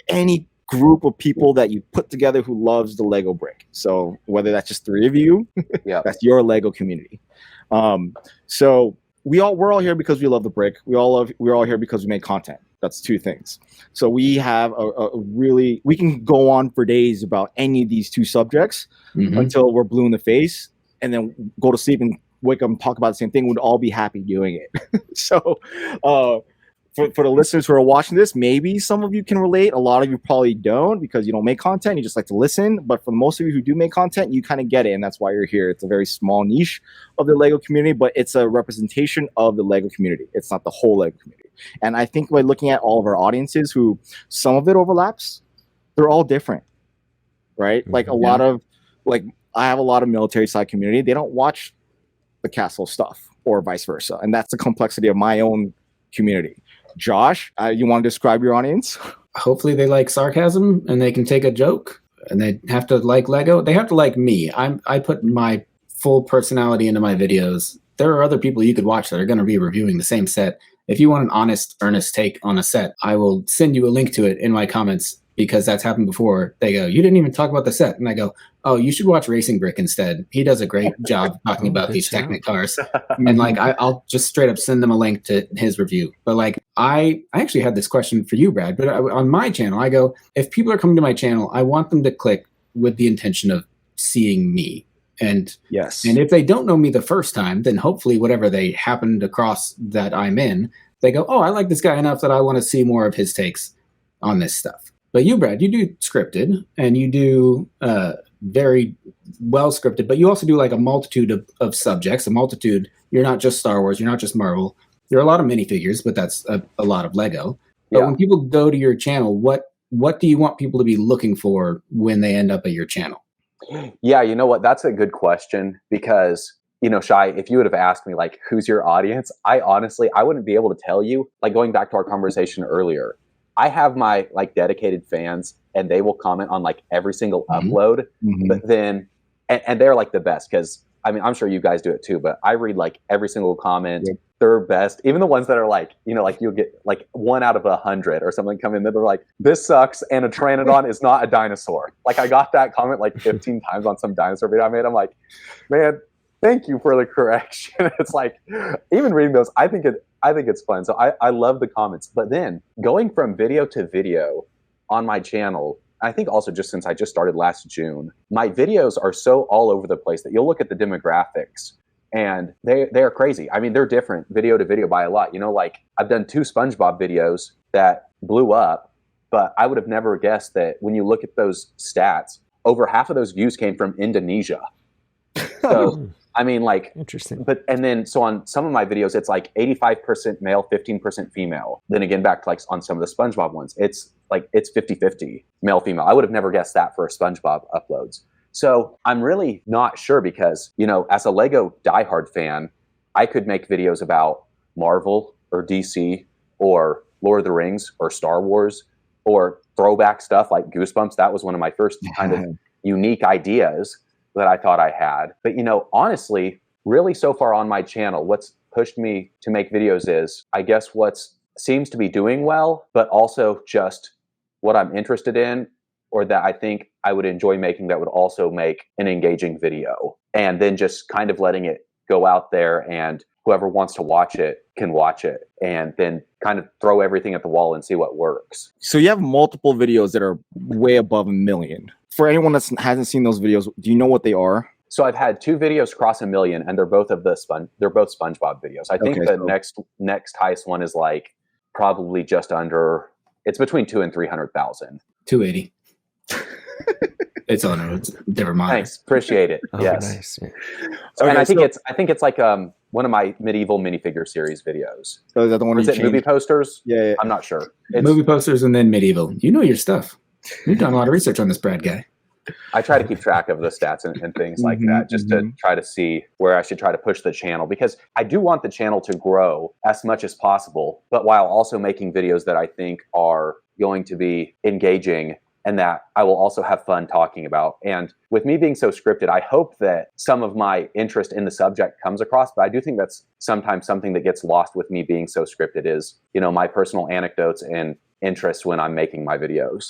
any group of people that you put together who loves the Lego brick. So whether that's just 3 of you, Yeah. that's your Lego community. So we're all here because we love the brick. We're all here because we make content. That's 2 things. So we have we can go on for days about any of these 2 subjects until we're blue in the face, and then go to sleep and wake up and talk about the same thing. We'd all be happy doing it. So for the listeners who are watching this, maybe some of you can relate. A lot of you probably don't, because you don't make content. You just like to listen. But for most of you who do make content, you kind of get it. And that's why you're here. It's a very small niche of the Lego community, but it's a representation of the Lego community. It's not the whole Lego community. And I think by looking at all of our audiences, who some of it overlaps, they're all different, right? Like a lot of, like, I have a lot of military side community. They don't watch the castle stuff or vice versa. And that's the complexity of my own community. Josh, you want to describe your audience? Hopefully they like sarcasm and they can take a joke, and they have to like Lego. They have to like me. I put my full personality into my videos. There are other people you could watch that are going to be reviewing the same set. If you want an honest, earnest take on a set, I will send you a link to it in my comments, because that's happened before. They go, "You didn't even talk about the set." And I go, "Oh, you should watch Racing Brick instead. He does a great job talking about these Technic cars." And like, I'll just straight up send them a link to his review. But like, I actually had this question for you, Brad, but on my channel, I go, if people are coming to my channel, I want them to click with the intention of seeing me. And yes, and if they don't know me the first time, then hopefully whatever they happened across that I'm in, they go, "Oh, I like this guy enough that I want to see more of his takes on this stuff." But you, Brad, you do scripted, and you do very well scripted, but you also do like a multitude of subjects, a multitude. You're not just Star Wars, you're not just Marvel. There are a lot of minifigures, but that's a lot of Lego. But when people go to your channel, what do you want people to be looking for when they end up at your channel? Yeah, you know what? That's a good question, because, you know, Shai, if you would have asked me, like, who's your audience? I wouldn't be able to tell you. Like, going back to our conversation earlier, I have my like dedicated fans, and they will comment on like every single upload, but then, and they're like the best, because I mean, I'm sure you guys do it too, but I read like every single comment. Yep. They're best. Even the ones that are like, you know, like you'll get like 1 out of 100 or something come in that they're like, "This sucks, and a Pteranodon is not a dinosaur." Like, I got that comment like 15 times on some dinosaur video I made. I'm like, man, thank you for the correction. It's like, even reading those, I think it's fun. So I love the comments. But then going from video to video on my channel, I think also just since I just started last June, my videos are so all over the place that you'll look at the demographics and they are crazy. I mean, they're different video to video by a lot. You know, like, I've done 2 SpongeBob videos that blew up, but I would have never guessed that when you look at those stats, over half of those views came from Indonesia. So I mean, like, interesting. But, and then, so on some of my videos, it's like 85% male, 15% female. Then again, back to like on some of the SpongeBob ones, it's like, it's 50-50 male, female. I would have never guessed that for SpongeBob uploads. So I'm really not sure, because, you know, as a Lego diehard fan, I could make videos about Marvel or DC or Lord of the Rings or Star Wars or throwback stuff like Goosebumps. That was one of my first kind of unique ideas that I thought I had. But, you know, honestly, really so far on my channel, what's pushed me to make videos is, I guess, what's seems to be doing well, but also just what I'm interested in, or that I think I would enjoy making, that would also make an engaging video. And then just kind of letting it go out there, and whoever wants to watch it can watch it, and then kind of throw everything at the wall and see what works. So you have multiple videos that are way above 1 million. For anyone that hasn't seen those videos, do you know what they are? So I've had 2 videos cross 1 million, and they're both SpongeBob videos. I think the next highest one is like probably just under, it's between 200,000 and 300,000. 280. It's on it. Never mind. Thanks, appreciate it. Oh, yes. Nice. Yeah. So, and I think it's like one of my medieval minifigure series videos. So is that the one? Or is it movie posters? Yeah. I'm not sure. Movie posters and then medieval. You know your stuff. You've done a lot of research on this, Brad guy. I try to keep track of the stats and things like that, just to try to see where I should try to push the channel, because I do want the channel to grow as much as possible, but while also making videos that I think are going to be engaging and that I will also have fun talking about. And with me being so scripted, I hope that some of my interest in the subject comes across, but I do think that's sometimes something that gets lost with me being so scripted is, you know, my personal anecdotes and interests when I'm making my videos.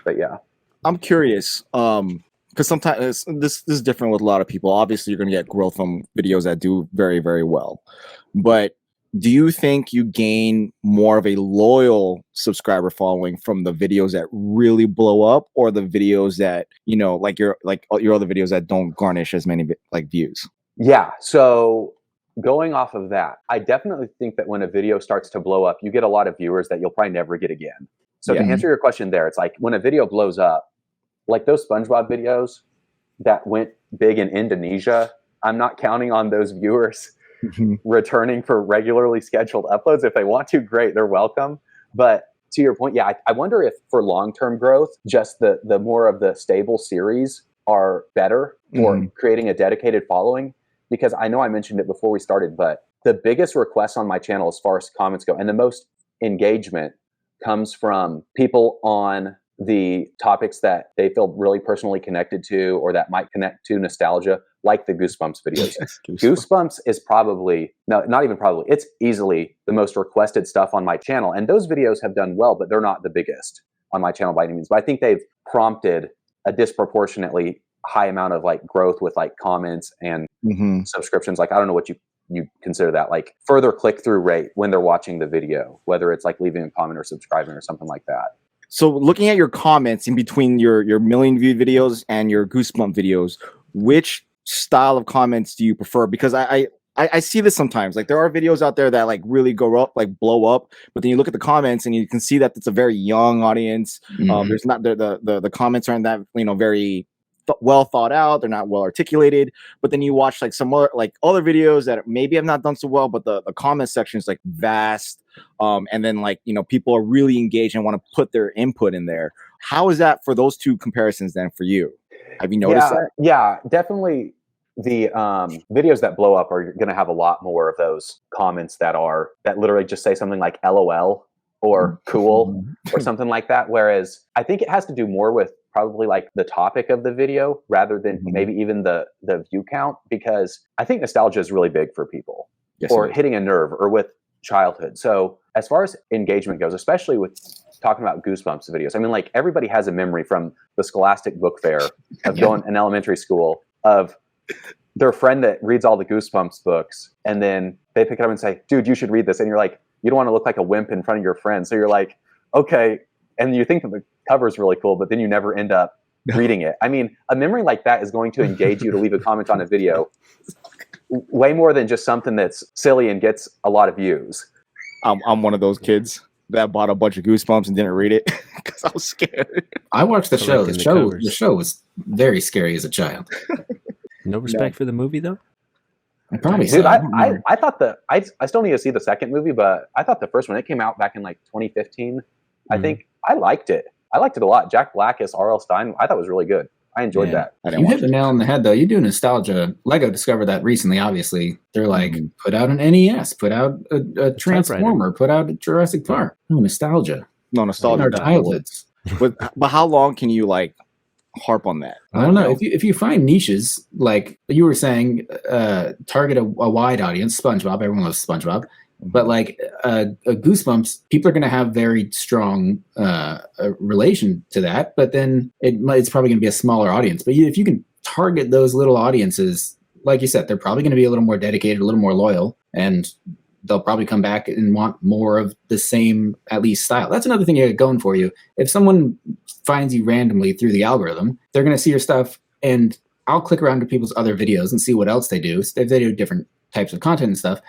But yeah. I'm curious, because sometimes this is different with a lot of people. Obviously, you're going to get growth from videos that do very, very well. But do you think you gain more of a loyal subscriber following from the videos that really blow up, or the videos that, you know, like your other videos that don't garnish as many like views? Yeah. So going off of that, I definitely think that when a video starts to blow up, you get a lot of viewers that you'll probably never get again. So to answer your question there, it's like when a video blows up, like those SpongeBob videos that went big in Indonesia, I'm not counting on those viewers returning for regularly scheduled uploads. If they want to, great, they're welcome. But to your point, yeah, I wonder if for long-term growth, just the more of the stable series are better for creating a dedicated following. Because I know I mentioned it before we started, but the biggest requests on my channel as far as comments go, and the most engagement, comes from people on the topics that they feel really personally connected to, or that might connect to nostalgia, like the Goosebumps videos. Goosebumps is probably, no, not even probably, it's easily the most requested stuff on my channel. And those videos have done well, but they're not the biggest on my channel by any means. But I think they've prompted a disproportionately high amount of like growth with like comments and subscriptions. Like, I don't know what you consider that, like further click-through rate when they're watching the video, whether it's like leaving a comment or subscribing or something like that. So looking at your comments in between your million view videos and your Goosebump videos, which style of comments do you prefer? Because I see this sometimes. Like, there are videos out there that like really go up, like blow up, but then you look at the comments and you can see that it's a very young audience. There's not the comments aren't that, you know, very well thought out. They're not well articulated. But then you watch like some other videos that maybe have not done so well, but the comment section is like vast. And then like, you know, people are really engaged and want to put their input in there. How is that for those two comparisons then for you? Have you noticed that? Yeah, definitely. The videos that blow up are going to have a lot more of those comments that literally just say something like LOL or cool or something like that. Whereas I think it has to do more with probably like the topic of the video rather than maybe even the view count, because I think nostalgia is really big for people, or hitting a nerve, or with childhood. So as far as engagement goes, especially with talking about Goosebumps videos, I mean, like everybody has a memory from the Scholastic Book Fair of going in elementary school of their friend that reads all the Goosebumps books, and then they pick it up and say, dude, you should read this. And you're like, you don't want to look like a wimp in front of your friend. So you're like, okay. And you think that the cover is really cool, but then you never end up reading it. I mean, a memory like that is going to engage you to leave a comment on a video way more than just something that's silly and gets a lot of views. I'm one of those kids that bought a bunch of Goosebumps and didn't read it because I was scared. I watched the show. The show was very scary as a child. No respect for the movie, though? Probably. Dude, I thought I still need to see the second movie, but I thought the first one, it came out back in like 2015. I think I liked it. I liked it a lot. Jack Black as R.L. Stein, I thought was really good. I enjoyed that. You hit the nail on the head, though. You do nostalgia. Lego discovered that recently, obviously. They're like, put out an NES, put out a Transformer, put out a Jurassic Park. No, nostalgia. No, nostalgia. In our childhoods. But how long can you like harp on that? I don't know. If you find niches, like you were saying, target a wide audience. SpongeBob, everyone loves SpongeBob. But like a Goosebumps, people are going to have very strong relation to that. But then it's probably going to be a smaller audience. But if you can target those little audiences, like you said, they're probably going to be a little more dedicated, a little more loyal, and they'll probably come back and want more of the same, at least, style. That's another thing you got going for you. If someone finds you randomly through the algorithm, they're going to see your stuff, and I'll click around to people's other videos and see what else they do. If they do different types of content and stuff.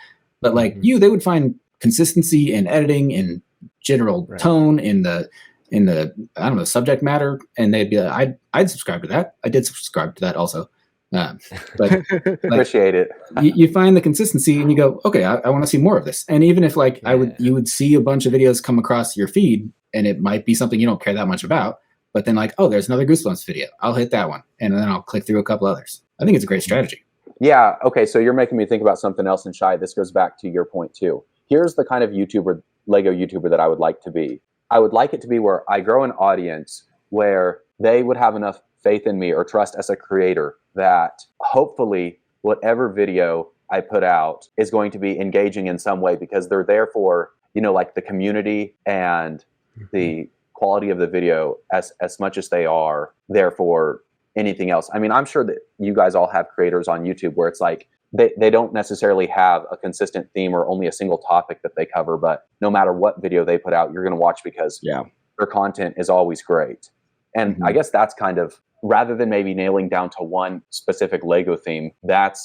But like they would find consistency in editing, in general tone, in the I don't know, subject matter, and they'd be like, I'd subscribe to that. I did subscribe to that also. But appreciate it. You find the consistency and you go, okay, I want to see more of this. And even if like you would see a bunch of videos come across your feed, and it might be something you don't care that much about, but then like, oh, there's another Goosebumps video. I'll hit that one, and then I'll click through a couple others. I think it's a great strategy. Yeah. Okay. So you're making me think about something else, and Shai, this goes back to your point too. Here's the kind of Lego YouTuber that I would like to be. I would like it to be where I grow an audience where they would have enough faith in me or trust as a creator that hopefully whatever video I put out is going to be engaging in some way, because they're there for, like the community and the quality of the video as much as they are there for anything else. I mean, I'm sure that you guys all have creators on YouTube where it's like they don't necessarily have a consistent theme or only a single topic that they cover, but no matter what video they put out, you're going to watch because their content is always great. And I guess that's kind of, rather than maybe nailing down to one specific Lego theme, that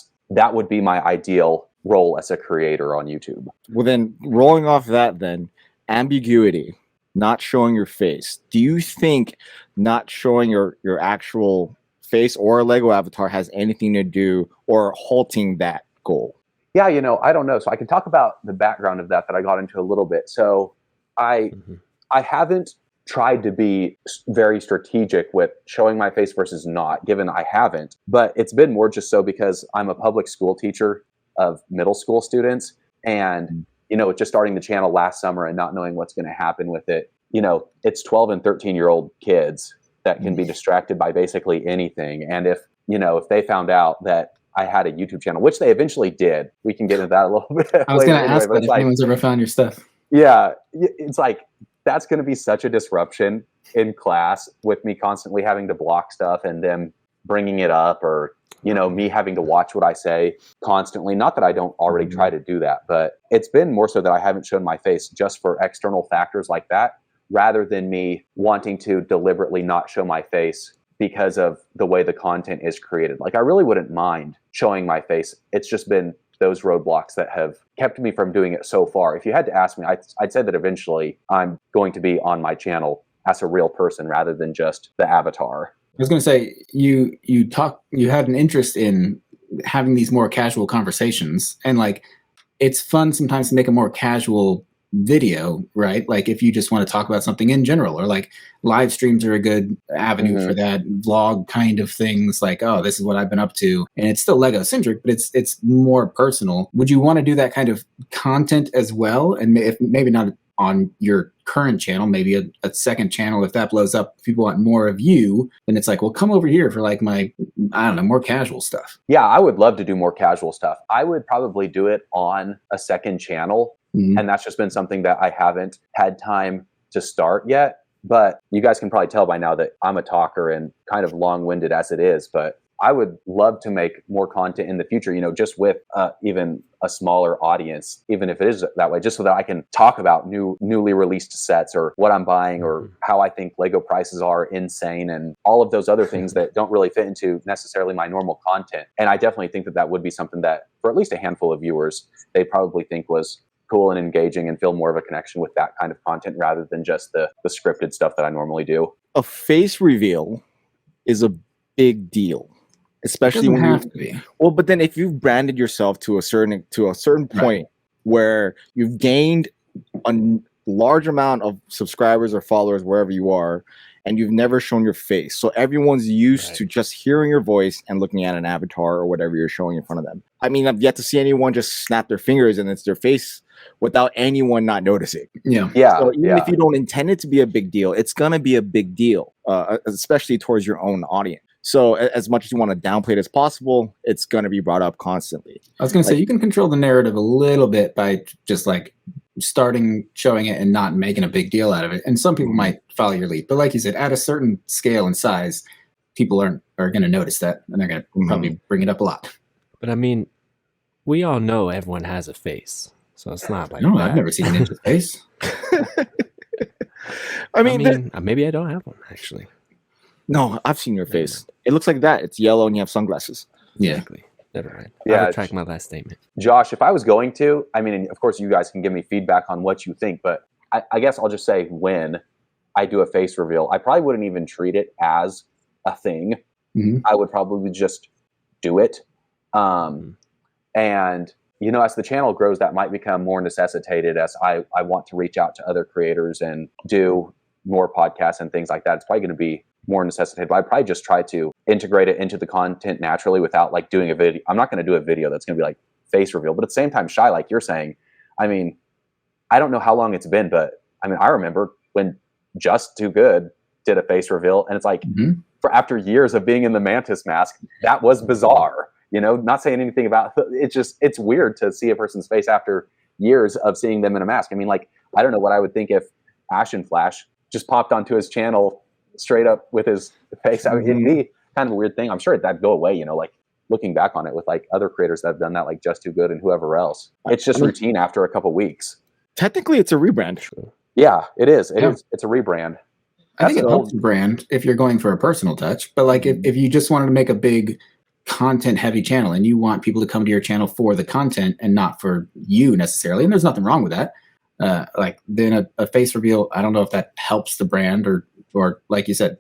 would be my ideal role as a creator on YouTube. Well, then rolling off that, then ambiguity, not showing your face. Do you think not showing your actual face or a Lego avatar has anything to do or halting that goal? Yeah, I don't know. So I can talk about the background of that I got into a little bit. So I haven't tried to be very strategic with showing my face versus not, given I haven't. But it's been more just so because I'm a public school teacher of middle school students. And, just starting the channel last summer and not knowing what's going to happen with it, it's 12 and 13-year-old kids that can be distracted by basically anything. And if they found out that I had a YouTube channel, which they eventually did, we can get into that a little bit. I was going to ask that if anyone's ever found your stuff. Yeah, it's like, that's going to be such a disruption in class with me constantly having to block stuff and them bringing it up, or, me having to watch what I say constantly. Not that I don't already try to do that, but it's been more so that I haven't shown my face just for external factors like that, rather than me wanting to deliberately not show my face because of the way the content is created. Like, I really wouldn't mind showing my face. It's just been those roadblocks that have kept me from doing it so far. If you had to ask me, I'd say that eventually I'm going to be on my channel as a real person rather than just the avatar. I was going to say, you had an interest in having these more casual conversations, and like, it's fun sometimes to make a more casual video, right? Like, if you just want to talk about something in general, or like live streams are a good avenue for that, vlog kind of things, like, oh, this is what I've been up to. And it's still Lego centric, but it's more personal. Would you want to do that kind of content as well? And if maybe not on your current channel, maybe a second channel, if that blows up, if people want more of you, then it's like, well, come over here for like my, I don't know, more casual stuff. Yeah, I would love to do more casual stuff. I would probably do it on a second channel. And that's just been something that I haven't had time to start yet. But you guys can probably tell by now that I'm a talker and kind of long-winded as it is. But I would love to make more content in the future, just with even a smaller audience, even if it is that way, just so that I can talk about newly released sets, or what I'm buying, or how I think Lego prices are insane, and all of those other things that don't really fit into necessarily my normal content. And I definitely think that would be something that, for at least a handful of viewers, they probably think was cool and engaging and feel more of a connection with that kind of content rather than just the scripted stuff that I normally do. A face reveal is a big deal, especially when have to be. Well, but then if you've branded yourself to a certain point where you've gained a large amount of subscribers or followers wherever you are, and you've never shown your face, so everyone's used to just hearing your voice and looking at an avatar or whatever you're showing in front of them. I mean, I've yet to see anyone just snap their fingers and it's their face without anyone not noticing. Yeah. So even if you don't intend it to be a big deal, it's gonna be a big deal, especially towards your own audience. So as much as you want to downplay it as possible, it's going to be brought up constantly. I was going to say, you can control the narrative a little bit by just like starting showing it and not making a big deal out of it. And some people might follow your lead. But like you said, at a certain scale and size, people are going to notice that, and they're going to probably bring it up a lot. But I mean, we all know everyone has a face. So it's not like no, I've never seen an Ninja's face. I mean, maybe I don't have one, actually. No, I've seen your face. It looks like that. It's yellow and you have sunglasses. Yeah. Exactly. Never mind. Yeah, I'll retract my last statement. Josh, if I was going to, I mean, of course, you guys can give me feedback on what you think, but I guess I'll just say, when I do a face reveal, I probably wouldn't even treat it as a thing. I would probably just do it. And, as the channel grows, that might become more necessitated as I want to reach out to other creators and do more podcasts and things like that. It's probably going to be more necessitated, but I probably just try to integrate it into the content naturally without like doing a video. I'm not going to do a video that's going to be like face reveal, but at the same time, Shy, like you're saying, I mean, I don't know how long it's been, but I mean, I remember when Just Too Good did a face reveal, and it's like, for after years of being in the Mantis mask, that was bizarre, not saying anything about it's weird to see a person's face after years of seeing them in a mask. I mean, like, I don't know what I would think if Ash and Flash just popped onto his channel straight up with his face. I mean, it'd be kind of a weird thing. I'm sure that'd go away, like looking back on it with like other creators that have done that, like Just Too Good and whoever else. It's just routine after a couple weeks. Technically, it's a rebrand. Yeah, it is. It is. It's a rebrand. I think it helps the brand if you're going for a personal touch. But like if you just wanted to make a big content heavy channel and you want people to come to your channel for the content and not for you necessarily, and there's nothing wrong with that. Like then a face reveal, I don't know if that helps the brand or like you said,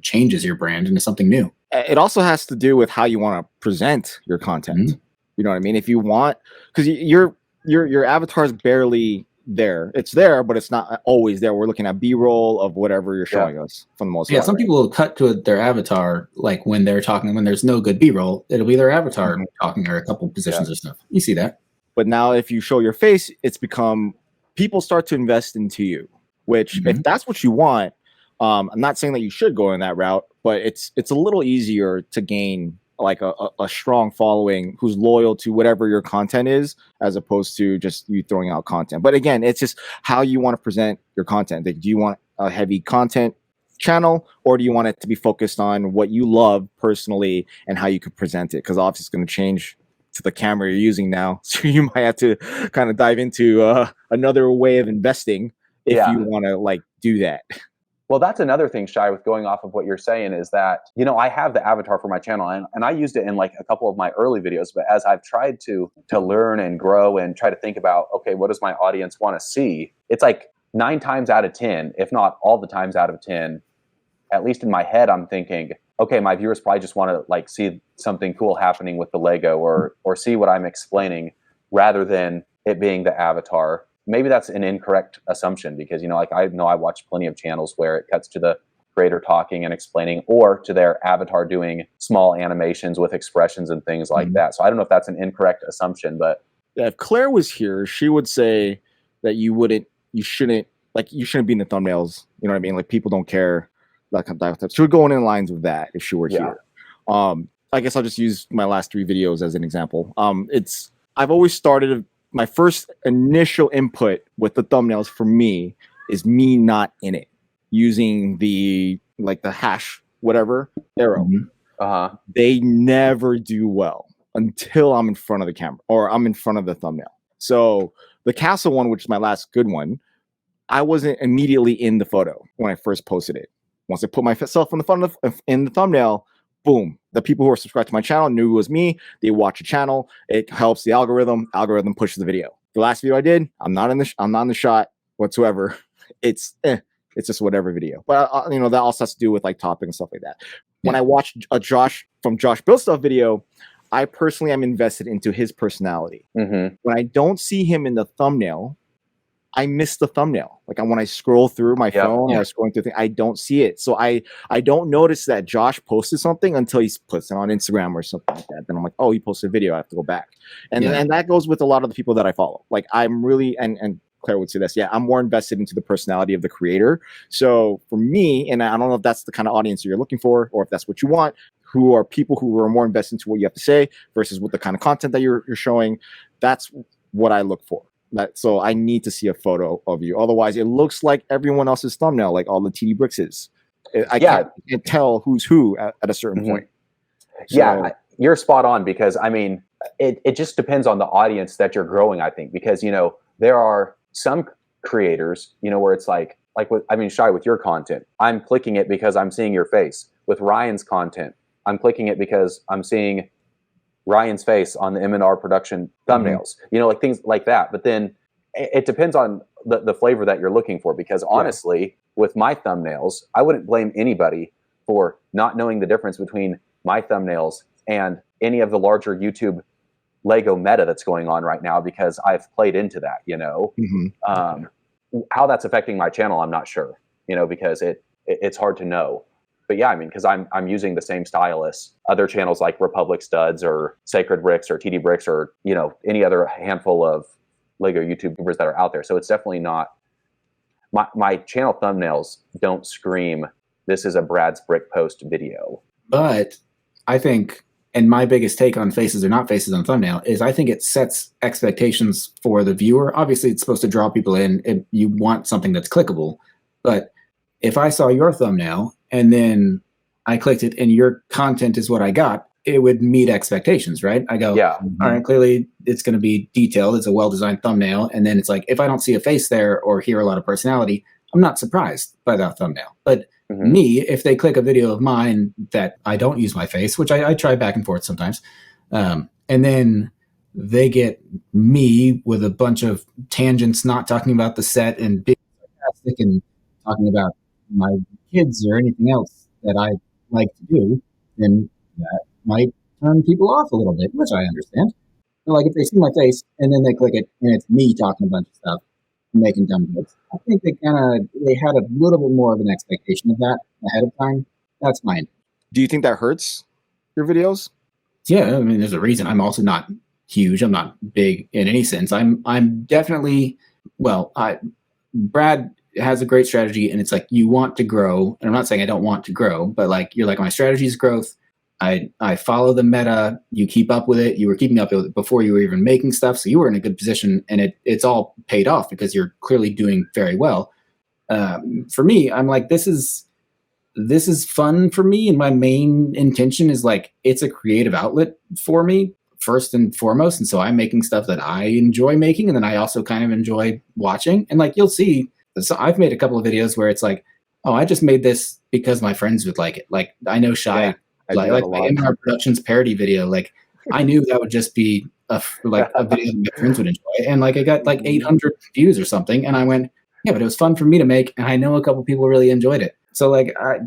changes your brand into something new. It also has to do with how you want to present your content. You know what I mean? If you want, because your avatar is barely there. It's there, but it's not always there. We're looking at B-roll of whatever you're showing us for the most part. Yeah, some people will cut to their avatar like when they're talking, when there's no good B-roll, it'll be their avatar talking or a couple positions or stuff. You see that. But now if you show your face, it's become, people start to invest into you, which if that's what you want, I'm not saying that you should go in that route, but it's a little easier to gain like a strong following who's loyal to whatever your content is, as opposed to just you throwing out content. But again, it's just how you want to present your content. Like, do you want a heavy content channel, or do you want it to be focused on what you love personally and how you could present it? Because obviously it's going to change to the camera you're using now. So you might have to kind of dive into another way of investing if you want to like do that. Well, that's another thing, Shai, with going off of what you're saying is that, I have the avatar for my channel and I used it in like a couple of my early videos, but as I've tried to learn and grow and try to think about, okay, what does my audience want to see? It's like 9 times out of 10, if not all the times out of 10, at least in my head, I'm thinking, okay, my viewers probably just want to like see something cool happening with the Lego or see what I'm explaining rather than it being the avatar. Maybe that's an incorrect assumption because, like I know I watch plenty of channels where it cuts to the creator talking and explaining or to their avatar doing small animations with expressions and things like that. So I don't know if that's an incorrect assumption, but if Claire was here, she would say that you shouldn't be in the thumbnails. You know what I mean? Like people don't care. She would go in lines with that if she were here. I guess I'll just use my last 3 videos as an example. I've always started my first initial input with the thumbnails for me is me not in it, using the hash whatever arrow. They never do well until I'm in front of the camera or I'm in front of the thumbnail. So the castle one, which is my last good one, I wasn't immediately in the photo when I first posted it. Once I put myself in the thumbnail, boom, the people who are subscribed to my channel knew it was me. They watch the channel. It helps the algorithm. Algorithm pushes the video. The last video I did, I'm not in the shot whatsoever. It's just whatever video. But that also has to do with like topic and stuff like that. When I watch a Josh Build Stuff video, I personally am invested into his personality. When I don't see him in the thumbnail, I miss the thumbnail. Like when I scroll through my phone or scrolling through things, I don't see it. So I don't notice that Josh posted something until he puts it on Instagram or something like that. Then I'm like, oh, he posted a video. I have to go back. And that goes with a lot of the people that I follow. Like I'm really, and Claire would say this, I'm more invested into the personality of the creator. So for me, and I don't know if that's the kind of audience you're looking for or if that's what you want, who are people who are more invested into what you have to say versus what the kind of content that you're showing. That's what I look for. So I need to see a photo of you. Otherwise, it looks like everyone else's thumbnail, like all the TD Bricks is. I can't tell who's who at a certain point. So, you're spot on because, I mean, it just depends on the audience that you're growing, I think. Because, there are some creators, where it's like Shai, with your content, I'm clicking it because I'm seeing your face. With Ryan's content, I'm clicking it because I'm seeing Ryan's face on the M&R production thumbnails, like things like that. But then it depends on the flavor that you're looking for, because honestly, with my thumbnails, I wouldn't blame anybody for not knowing the difference between my thumbnails and any of the larger YouTube Lego meta that's going on right now, because I've played into that, how that's affecting my channel, I'm not sure, because it's hard to know. But yeah, I mean, because I'm using the same style as other channels like Republic Studs or Sacred Bricks or TD Bricks or, any other handful of Lego YouTubers that are out there. So it's definitely not, my channel thumbnails don't scream, this is a Brad's Brick Post video. But I think, and my biggest take on faces or not faces on thumbnail is I think it sets expectations for the viewer. Obviously, it's supposed to draw people in. You want something that's clickable, but if I saw your thumbnail and then I clicked it and your content is what I got, it would meet expectations, right? I go, Yeah. all right, clearly it's going to be detailed. It's a well-designed thumbnail. And then it's like, if I don't see a face there or hear a lot of personality, I'm not surprised by that thumbnail. But me, if they click a video of mine that I don't use my face, which I try back and forth sometimes, and then they get me with a bunch of tangents, not talking about the set and being sarcastic and talking about my kids or anything else that I like to do, then that might turn people off a little bit, which I understand. But like if they see my face and then they click it and it's me talking a bunch of stuff and making dumb jokes, I think they had a little bit more of an expectation of that ahead of time. That's fine. Do you think that hurts your videos? Yeah, I mean, there's a reason. I'm also not huge. I'm not big in any sense. I'm definitely, Brad has a great strategy, and it's like you want to grow. And I'm not saying I don't want to grow, but like you're like, my strategy is growth. I follow the meta. You keep up with it. You were keeping up with it before you were even making stuff, so you were in a good position, and it's all paid off because you're clearly doing very well. For me, I'm like, this is fun for me, and my main intention is like it's a creative outlet for me first and foremost, and so I'm making stuff that I enjoy making, and then I also kind of enjoy watching. And like you'll see, so I've made a couple of videos where it's like, oh, I just made this because my friends would like it. Like I know Shy. Yeah. Like my MR Productions parody video, like I knew that would just be a video that my friends would enjoy, and like I got like 800 views or something, and I went, yeah, but it was fun for me to make, and I know a couple people really enjoyed it. So like I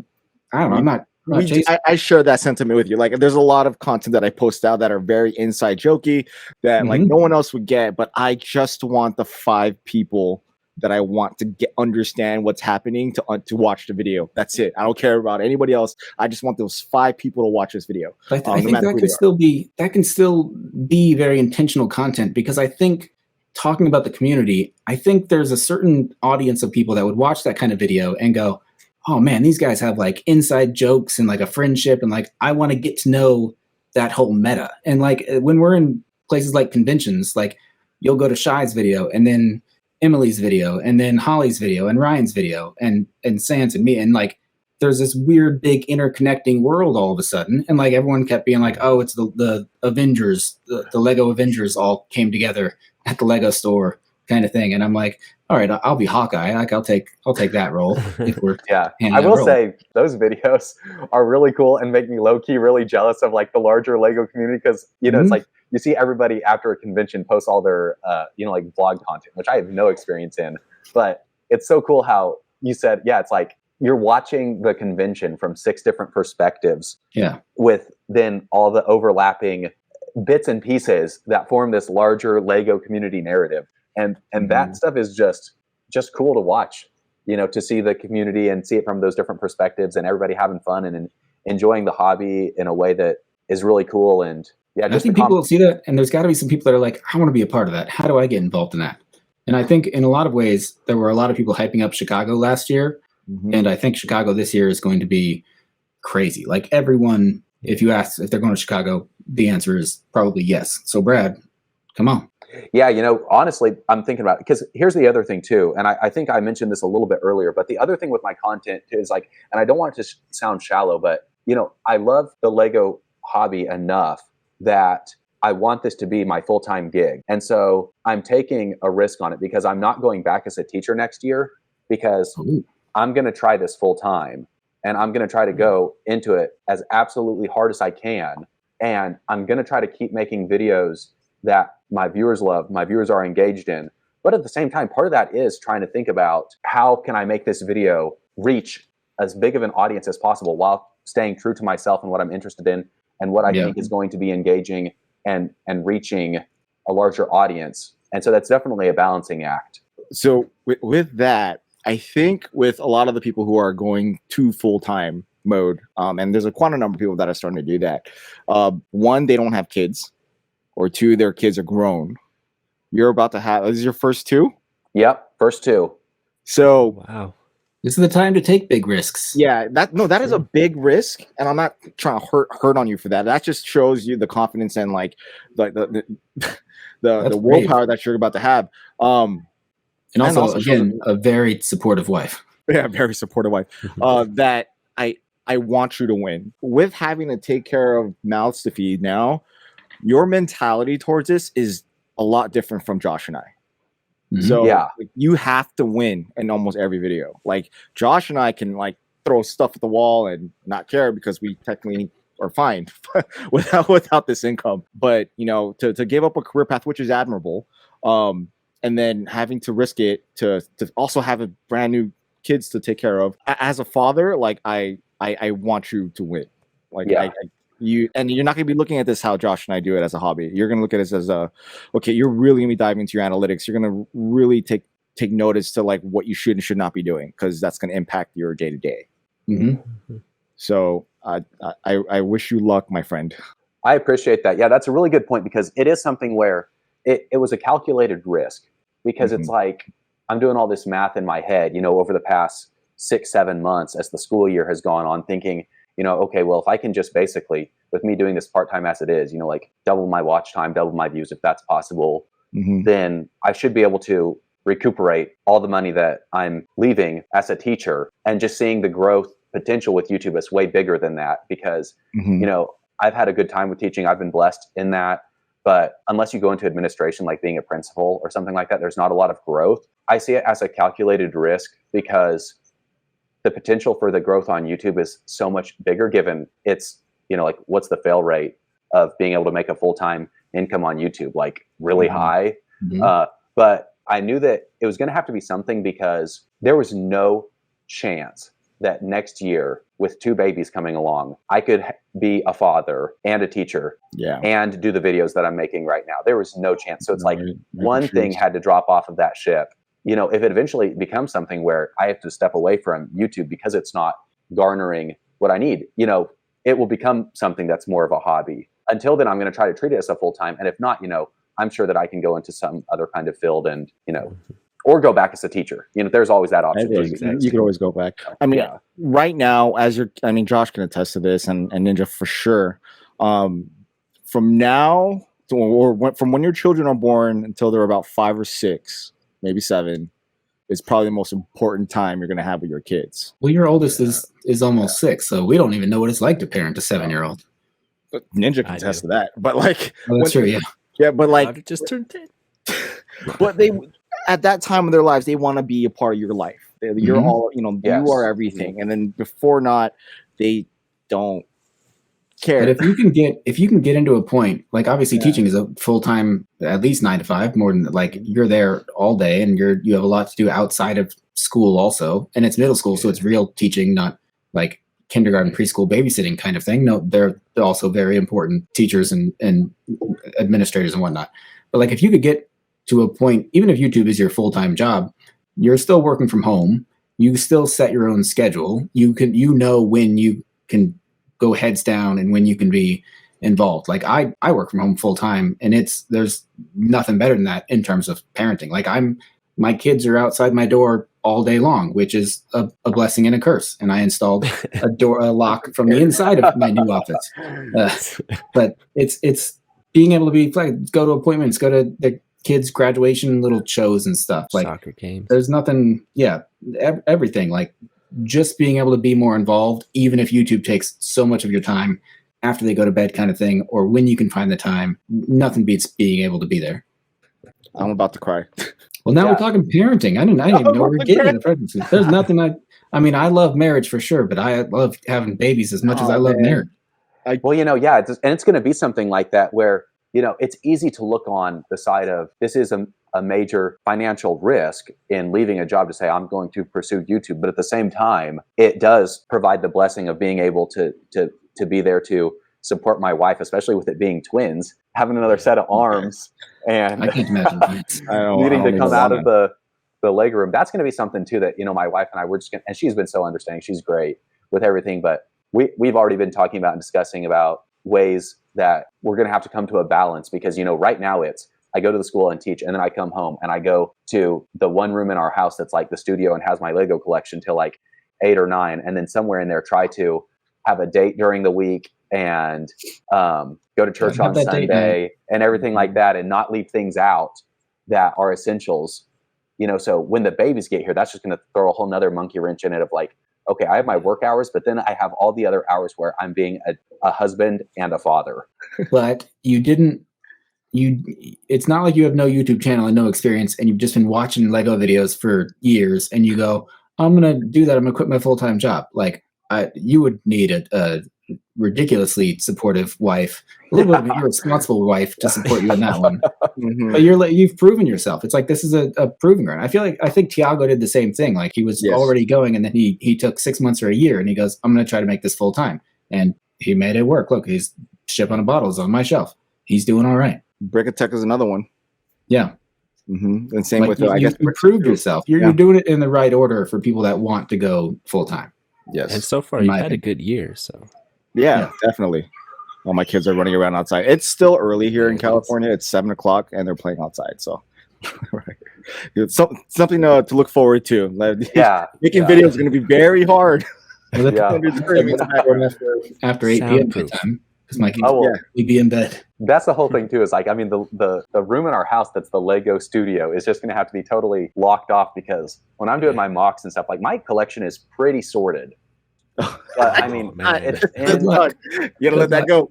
don't know, I'm not I share that sentiment with you. Like there's a lot of content that I post out that are very inside jokey that like no one else would get, but I just want the 5 people that I want to understand what's happening to watch the video. That's it. I don't care about anybody else. I just want those 5 people to watch this video. I think that can still be very intentional content, because I think talking about the community, I think there's a certain audience of people that would watch that kind of video and go, oh man, these guys have like inside jokes and like a friendship, and like I want to get to know that whole meta. And like when we're in places like conventions, like you'll go to Shy's video and then Emily's video and then Holly's video and Ryan's video and Sans and me, and like there's this weird big interconnecting world all of a sudden, and like everyone kept being like, oh, it's the Avengers, the Lego Avengers all came together at the Lego store kind of thing. And I'm like, all right, I'll be Hawkeye. Like I'll take that role if we're I will say those videos are really cool and make me low key really jealous of like the larger Lego community, because it's like you see everybody after a convention post all their like vlog content, which I have no experience in, but it's so cool how you said, it's like you're watching the convention from 6 different perspectives, with then all the overlapping bits and pieces that form this larger Lego community narrative. And that stuff is just cool to watch, to see the community and see it from those different perspectives, and everybody having fun and enjoying the hobby in a way that is really cool. And I think people see that, and there's got to be some people that are like, I want to be a part of that. How do I get involved in that? And I think in a lot of ways, there were a lot of people hyping up Chicago last year. And I think Chicago this year is going to be crazy. Like everyone, if you ask if they're going to Chicago, the answer is probably yes. So Brad, come on. Yeah, honestly, I'm thinking about it, because here's the other thing too, and I think I mentioned this a little bit earlier, but the other thing with my content is like, and I don't want it to sound shallow, but I love the Lego hobby enough that I want this to be my full-time gig. And so I'm taking a risk on it, because I'm not going back as a teacher next year, because I'm going to try this full-time, and I'm going to try to go into it as absolutely hard as I can. And I'm going to try to keep making videos that my viewers love, my viewers are engaged in. But at the same time, part of that is trying to think about how can I make this video reach as big of an audience as possible while staying true to myself and what I'm interested in and what I think is going to be engaging and reaching a larger audience. And so that's definitely a balancing act. So with that, I think with a lot of the people who are going to full-time mode, and there's a quantum number of people that are starting to do that. 1, they don't have kids. Or 2, their kids are grown. You're about to have, this is your first 2? Yep, first 2. So wow, this is the time to take big risks. Yeah, that is a big risk, and I'm not trying to hurt on you for that. That just shows you the confidence and like the willpower that you're about to have. And also again, a very supportive wife. Yeah, very supportive wife. That I want you to win. With having to take care of mouths to feed now, your mentality towards this is a lot different from Josh and I. Mhm. So Yeah. like, you have to win in almost every video. Like Josh and I can like throw stuff at the wall and not care because we technically are fine without this income. But you know, to give up a career path, which is admirable, and then having to risk it to also have a brand new kids to take care of. As a father, like I want you to win. Like Yeah. you're not gonna be looking at this how Josh and I do it as a hobby. You're gonna look at this as okay, you're really gonna be diving into your analytics. You're gonna really take notice to like what you should and should not be doing, because that's gonna impact your day to day. So I wish you luck, my friend. I appreciate that. Yeah, that's a really good point, because it is something where it was a calculated risk, because it's like I'm doing all this math in my head, you know, over the past 6-7 months as the school year has gone on, thinking, you know, okay, well, if I can just basically, with me doing this part-time as it is, you know, like double my watch time, double my views, if that's possible, then I should be able to recuperate all the money that I'm leaving as a teacher, and just seeing the growth potential with YouTube is way bigger than that, because, you know, I've had a good time with teaching. I've been blessed in that. But unless you go into administration, like being a principal or something like that, there's not a lot of growth. I see it as a calculated risk, because the potential for the growth on YouTube is so much bigger, given it's, you know, like what's the fail rate of being able to make a full-time income on YouTube? Like really high. But I knew that it was going to have to be something, because there was no chance that next year, with 2 babies coming along, I could be a father and a teacher and do the videos that I'm making right now. There was no chance. So it's like one thing had to drop off of that ship. You know, if it eventually becomes something where I have to step away from YouTube because it's not garnering what I need, you know, it will become something that's more of a hobby. Until then, I'm going to try to treat it as a full-time. And if not, you know, I'm sure that I can go into some other kind of field and, you know, or go back as a teacher. You know, there's always that option. You can always go back. I mean, right now, Josh can attest to this, and Ninja for sure. From now from when your children are born until they're about 5 or 6, maybe 7, is probably the most important time you're going to have with your kids. Well, your oldest is almost 6, so we don't even know what it's like to parent a 7-year-old. But Ninja can attest to that. But like, that's true. Yeah, but like, it just turned 10. But they, at that time of their lives, they want to be a part of your life. You're all, you know, you are everything. And then before not, they don't care. But if you can get into a point, like obviously teaching is a full-time, at least 9 to 5, more than like you're there all day, and you have a lot to do outside of school also. And it's middle school, so it's real teaching, not like kindergarten, preschool, babysitting kind of thing. No, they're also very important teachers and administrators and whatnot. But like if you could get to a point, even if YouTube is your full-time job, you're still working from home. You still set your own schedule. You know when you can go heads down and when you can be involved. Like I work from home full-time, and there's nothing better than that in terms of parenting. Like my kids are outside my door all day long, which is a blessing and a curse. And I installed a lock from the inside of my new office. But it's being able to be go to appointments, go to the kids' graduation, little shows and stuff. Like soccer games. There's nothing. Yeah, everything. Like just being able to be more involved, even if YouTube takes so much of your time after they go to bed, kind of thing, or when you can find the time. Nothing beats being able to be there. I'm about to cry. Well, now we're talking parenting. I didn't even know we were getting into pregnancy. There's nothing I mean, I love marriage for sure, but I love having babies as much as I love marriage. Well, you know, and it's going to be something like that where, you know, it's easy to look on the side of this is a major financial risk in leaving a job to say I'm going to pursue YouTube. But at the same time, it does provide the blessing of being able to be there to support my wife, especially with it being twins, having another set of arms and I can't imagine needing to come out of the leg room. That's going to be something too that, you know, my wife and I were just and she's been so understanding. She's great with everything, but we've already been talking about and discussing about ways that we're going to have to come to a balance, because, you know, right now I go to the school and teach, and then I come home and I go to the one room in our house that's like the studio and has my Lego collection till like 8 or 9. And then somewhere in there, try to have a date during the week and go to church on Sunday and everything like that, and not leave things out that are essentials so when the babies get here, that's just going to throw a whole nother monkey wrench in it of like, okay, I have my work hours, but then I have all the other hours where I'm being a husband and a father. But it's not like you have no YouTube channel and no experience and you've just been watching Lego videos for years and you go, I'm going to do that. I'm going to quit my full-time job. Like you would need a ridiculously supportive wife, a little bit of an irresponsible wife to support you in that one. But you've proven yourself. It's like, this is a proving ground. I think Tiago did the same thing. Like he was already going and then he took 6 months or a year and he goes, I'm going to try to make this full time. And he made it work. Look, his ship on a bottle is on my shelf. He's doing all right. Brick Tech is another one. Yeah. And same like with, I guess, you proved yourself. You're doing it in the right order for people that want to go full time. Yes. And so far, you've had a good year. So yeah, definitely. All my kids are running around outside. It's still early here in California. It's 7:00 and they're playing outside. So it's something to look forward to. Making videos is going to be very hard. After 8 p.m. time, because my kids will be in bed. That's the whole thing too. Is like, I mean, the room in our house that's the Lego studio is just going to have to be totally locked off because when I'm doing my mocks and stuff, like my collection is pretty sorted. But I mean, you gotta let that go.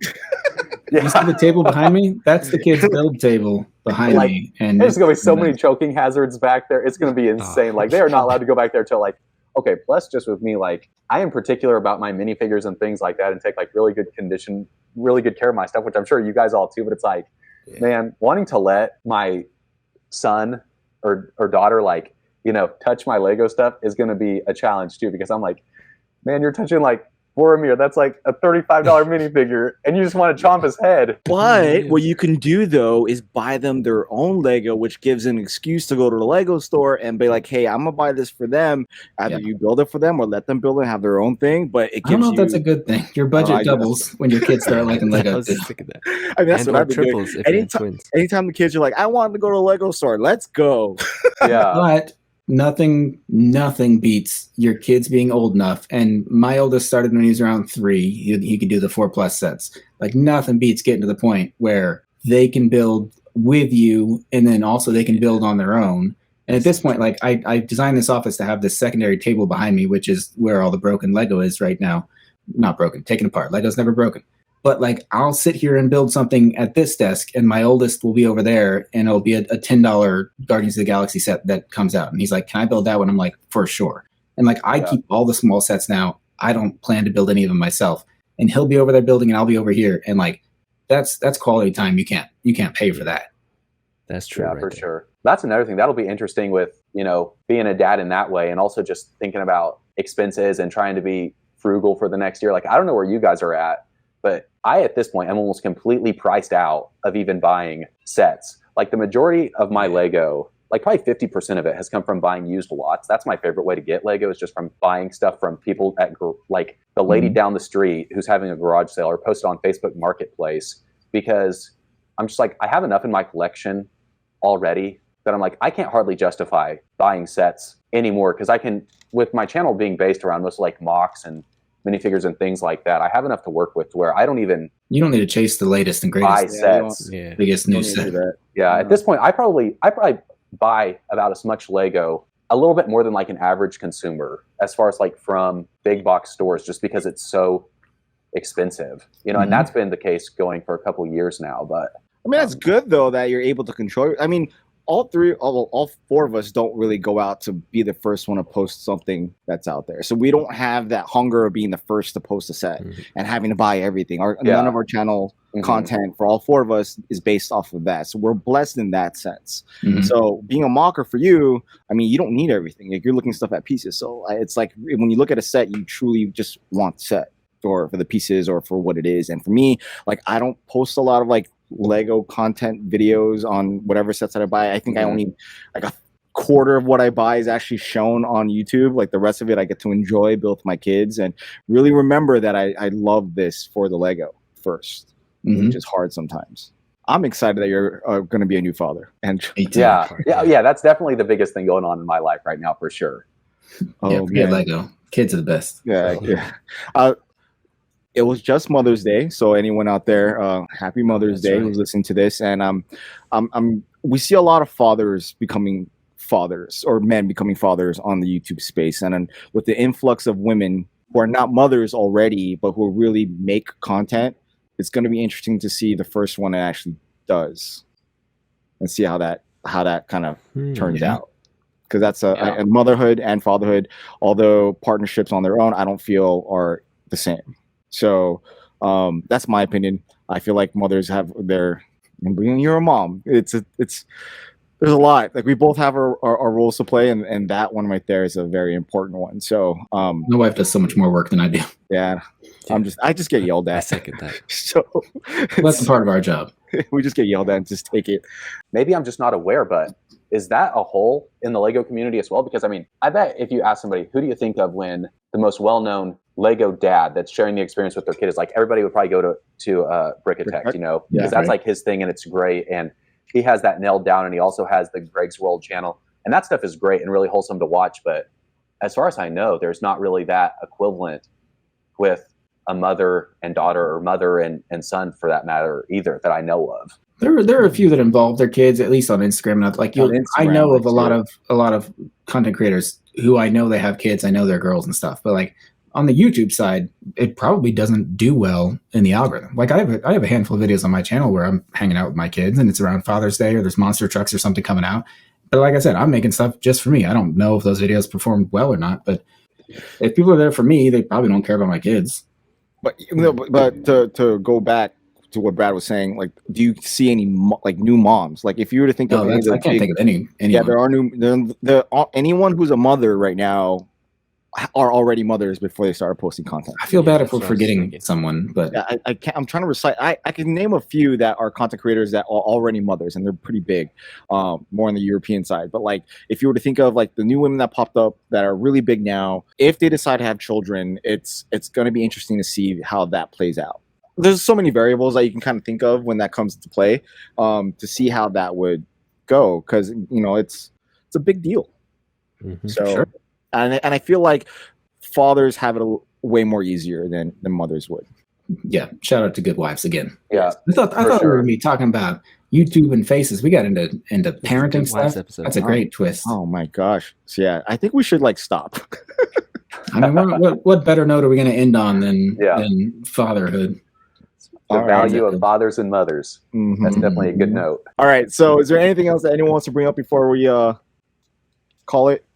You see the table behind me? That's the kids' build table behind me. And there's going to be so many choking hazards back there. It's going to be insane. Like they are not allowed to go back there till like, okay, plus just with me, like I am particular about my minifigures and things like that and take like really good condition, really good care of my stuff, which I'm sure you guys all too, but it's like, man, wanting to let my son or daughter, like, touch my Lego stuff is going to be a challenge too, because I'm like, man, you're touching like Boromir. That's like a $35 minifigure, and you just want to chomp his head. But what you can do though is buy them their own Lego, which gives an excuse to go to the Lego store and be like, "Hey, I'm gonna buy this for them." Either you build it for them or let them build it and have their own thing. But it gives I don't know if that's a good thing. Your budget doubles when your kids start liking Lego. I mean, that's what I've been doing. Anytime the kids are like, "I want to go to a Lego store," let's go. Yeah, but nothing beats your kids being old enough. And my oldest started when he was around 3. He could do the 4+ sets. Like nothing beats getting to the point where they can build with you, and then also they can build on their own. And at this point, like I designed this office to have this secondary table behind me, which is where all the broken Lego is right now. Not broken, taken apart. Lego's never broken. But like I'll sit here and build something at this desk, and my oldest will be over there, and it'll be a $10 Guardians of the Galaxy set that comes out. And he's like, "Can I build that one?" I'm like, "For sure." And like I keep all the small sets now. I don't plan to build any of them myself. And he'll be over there building, and I'll be over here. And like that's quality time. You can't pay for that. That's true. Yeah, for sure. That's another thing that'll be interesting with being a dad in that way, and also just thinking about expenses and trying to be frugal for the next year. Like I don't know where you guys are at. But I, at this point, am almost completely priced out of even buying sets. Like the majority of my Lego, like probably 50% of it has come from buying used lots. That's my favorite way to get Lego, is just from buying stuff from people at like the lady down the street who's having a garage sale or post it on Facebook Marketplace, because I'm just like, I have enough in my collection already that I'm like, I can't hardly justify buying sets anymore, because I can, with my channel being based around mostly like mocks and minifigures and things like that, I have enough to work with to where I don't even. You don't need to chase the latest and greatest buy sets. Biggest new set. At this point, I probably buy about as much Lego, a little bit more than like an average consumer, as far as like from big box stores, just because it's so expensive, and that's been the case going for a couple years now. But I mean, that's good though that you're able to control. I mean, all 4 of us don't really go out to be the first one to post something that's out there. So we don't have that hunger of being the first to post a set and having to buy everything. None of our channel content for all 4 of us is based off of that. So we're blessed in that sense. So being a mocker for you, I mean, you don't need everything. Like you're looking stuff at pieces. So it's like when you look at a set, you truly just want the set for the pieces or for what it is. And for me, like I don't post a lot of like Lego content videos on whatever sets that I buy. I think I only like a quarter of what I buy is actually shown on YouTube. Like the rest of it I get to enjoy, build with my kids, and really remember that I love this for the Lego first, which is hard sometimes. I'm excited that you're going to be a new father. And yeah, that's definitely the biggest thing going on in my life right now, for sure. Forget Lego. Kids are the best. It was just Mother's Day, so anyone out there, happy Mother's Day who's listening to this. And we see a lot of fathers becoming fathers or men becoming fathers on the YouTube space. And then with the influx of women who are not mothers already, but who really make content, it's going to be interesting to see the first one that actually does and see how that kind of turns out. Because that's a motherhood and fatherhood, although partnerships on their own, I don't feel are the same. So that's my opinion. I feel like mothers have their, you're a mom. It's there's a lot. Like we both have our roles to play, and that one right there is a very important one. So my wife does so much more work than I do. Yeah, I just get yelled at. I second that. So that's a part of our job. We just get yelled at and just take it. Maybe I'm just not aware, but is that a hole in the Lego community as well? Because I mean, I bet if you ask somebody, who do you think of when the most well-known Lego dad that's sharing the experience with their kid is like, everybody would probably go to Brickitect, you know, because that's like his thing and it's great. And he has that nailed down, and he also has the Greg's World channel, and that stuff is great and really wholesome to watch. But as far as I know, there's not really that equivalent with a mother and daughter, or mother and son for that matter either, that I know of. There are a few that involve their kids, at least on Instagram. Like I know of a lot of content creators who I know they have kids. I know they're girls and stuff, but like on the YouTube side, it probably doesn't do well in the algorithm. Like I have a handful of videos on my channel where I'm hanging out with my kids, and it's around Father's Day or there's monster trucks or something coming out. But like I said, I'm making stuff just for me. I don't know if those videos performed well or not, but if people are there for me, they probably don't care about my kids. But to go back to what Brad was saying, like, do you see any like new moms? Like, if you were to think of, I can't think of any. Yeah, there are new. Anyone who's a mother right now are already mothers before they started posting content. I feel bad if we're forgetting someone, but yeah, I can't. I'm trying to recite. I can name a few that are content creators that are already mothers, and they're pretty big, more on the European side. But like, if you were to think of like the new women that popped up that are really big now, if they decide to have children, it's going to be interesting to see how that plays out. There's so many variables that you can kind of think of when that comes into play, to see how that would go, because you know it's a big deal. Mm-hmm. So. Sure. And I feel like fathers have it way more easier than mothers would. Yeah, shout out to Good Wives again. Yeah, I thought we were going to be talking about YouTube and faces. We got into parenting stuff. That's a great twist. Oh my gosh! So yeah, I think we should like stop. I mean, what better note are we going to end on than fatherhood? The value of fathers and mothers. Mm-hmm. That's definitely a good note. All right. So, is there anything else that anyone wants to bring up before we call it?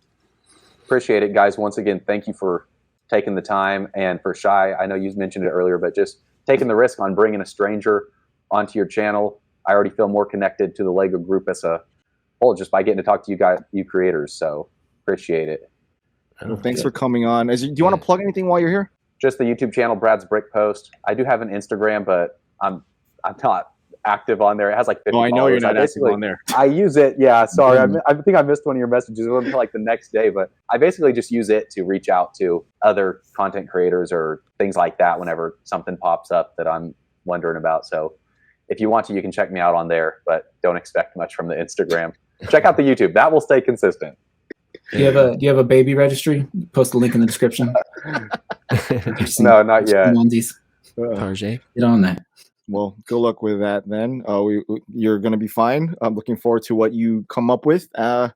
Appreciate it, guys. Once again, thank you for taking the time, and for Shy, I know you mentioned it earlier, but just taking the risk on bringing a stranger onto your channel. I already feel more connected to the Lego group as a whole just by getting to talk to you guys, you creators. So appreciate it. Well, thanks for coming on. Do you want to plug anything while you're here? Just the YouTube channel, Brad's Brick Post. I do have an Instagram, but I'm not active on there. It has like 50 I know followers. you're not active on there. I use it. Yeah, sorry. I think I missed one of your messages. It wasn't until like the next day, but I basically just use it to reach out to other content creators or things like that whenever something pops up that I'm wondering about. So if you want to, you can check me out on there, but don't expect much from the Instagram. Check out the YouTube. That will stay consistent. Do you have a baby registry? Post the link in the description. No, not yet. Tarjay. Get on that. Well, good luck with that then. You're going to be fine. I'm looking forward to what you come up with. And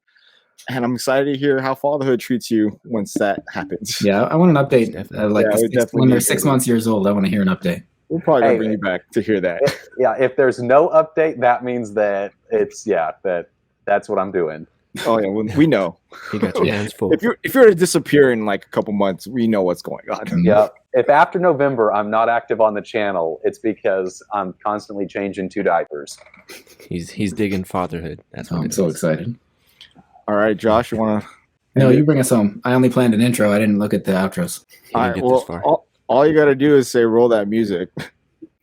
I'm excited to hear how fatherhood treats you once that happens. Yeah, I want an update. When they're 6 months years old, I want to hear an update. We'll probably bring you back to hear that. If there's no update, that means that that's what I'm doing. Oh yeah, we know. You got your hands full. If you're to disappear in like a couple months, we know what's going on. Yeah. If after November I'm not active on the channel, it's because I'm constantly changing 2 diapers. He's digging fatherhood. That's what I'm so excited. All right, Josh, you want to? No, you bring us home. I only planned an intro. I didn't look at the outros. All right. Well, all you got to do is say roll that music.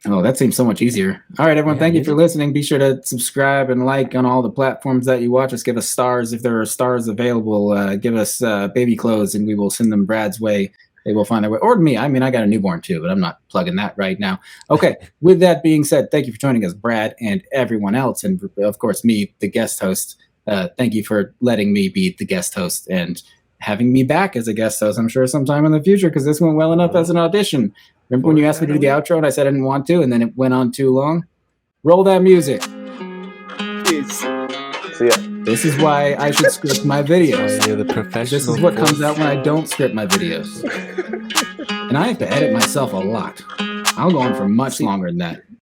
Oh, that seems so much easier. All right, everyone. Thank you for listening. Be sure to subscribe and like on all the platforms that you watch us. Give us stars if there are stars available. Give us baby clothes, and we will send them Brad's way. They will find their way. Or to me. I mean, I got a newborn too, but I'm not plugging that right now. Okay. With that being said, thank you for joining us, Brad, and everyone else, and of course me, the guest host. Thank you for letting me be the guest host and having me back as a guest host. I'm sure sometime in the future, because this went well enough as an audition. Remember when you asked me to do the outro and I said I didn't want to, and then it went on too long? Roll that music. Peace. See ya. This is why I should script my videos. You're the professional. This is what comes out when I don't script my videos. And I have to edit myself a lot. I'll go on for much longer than that.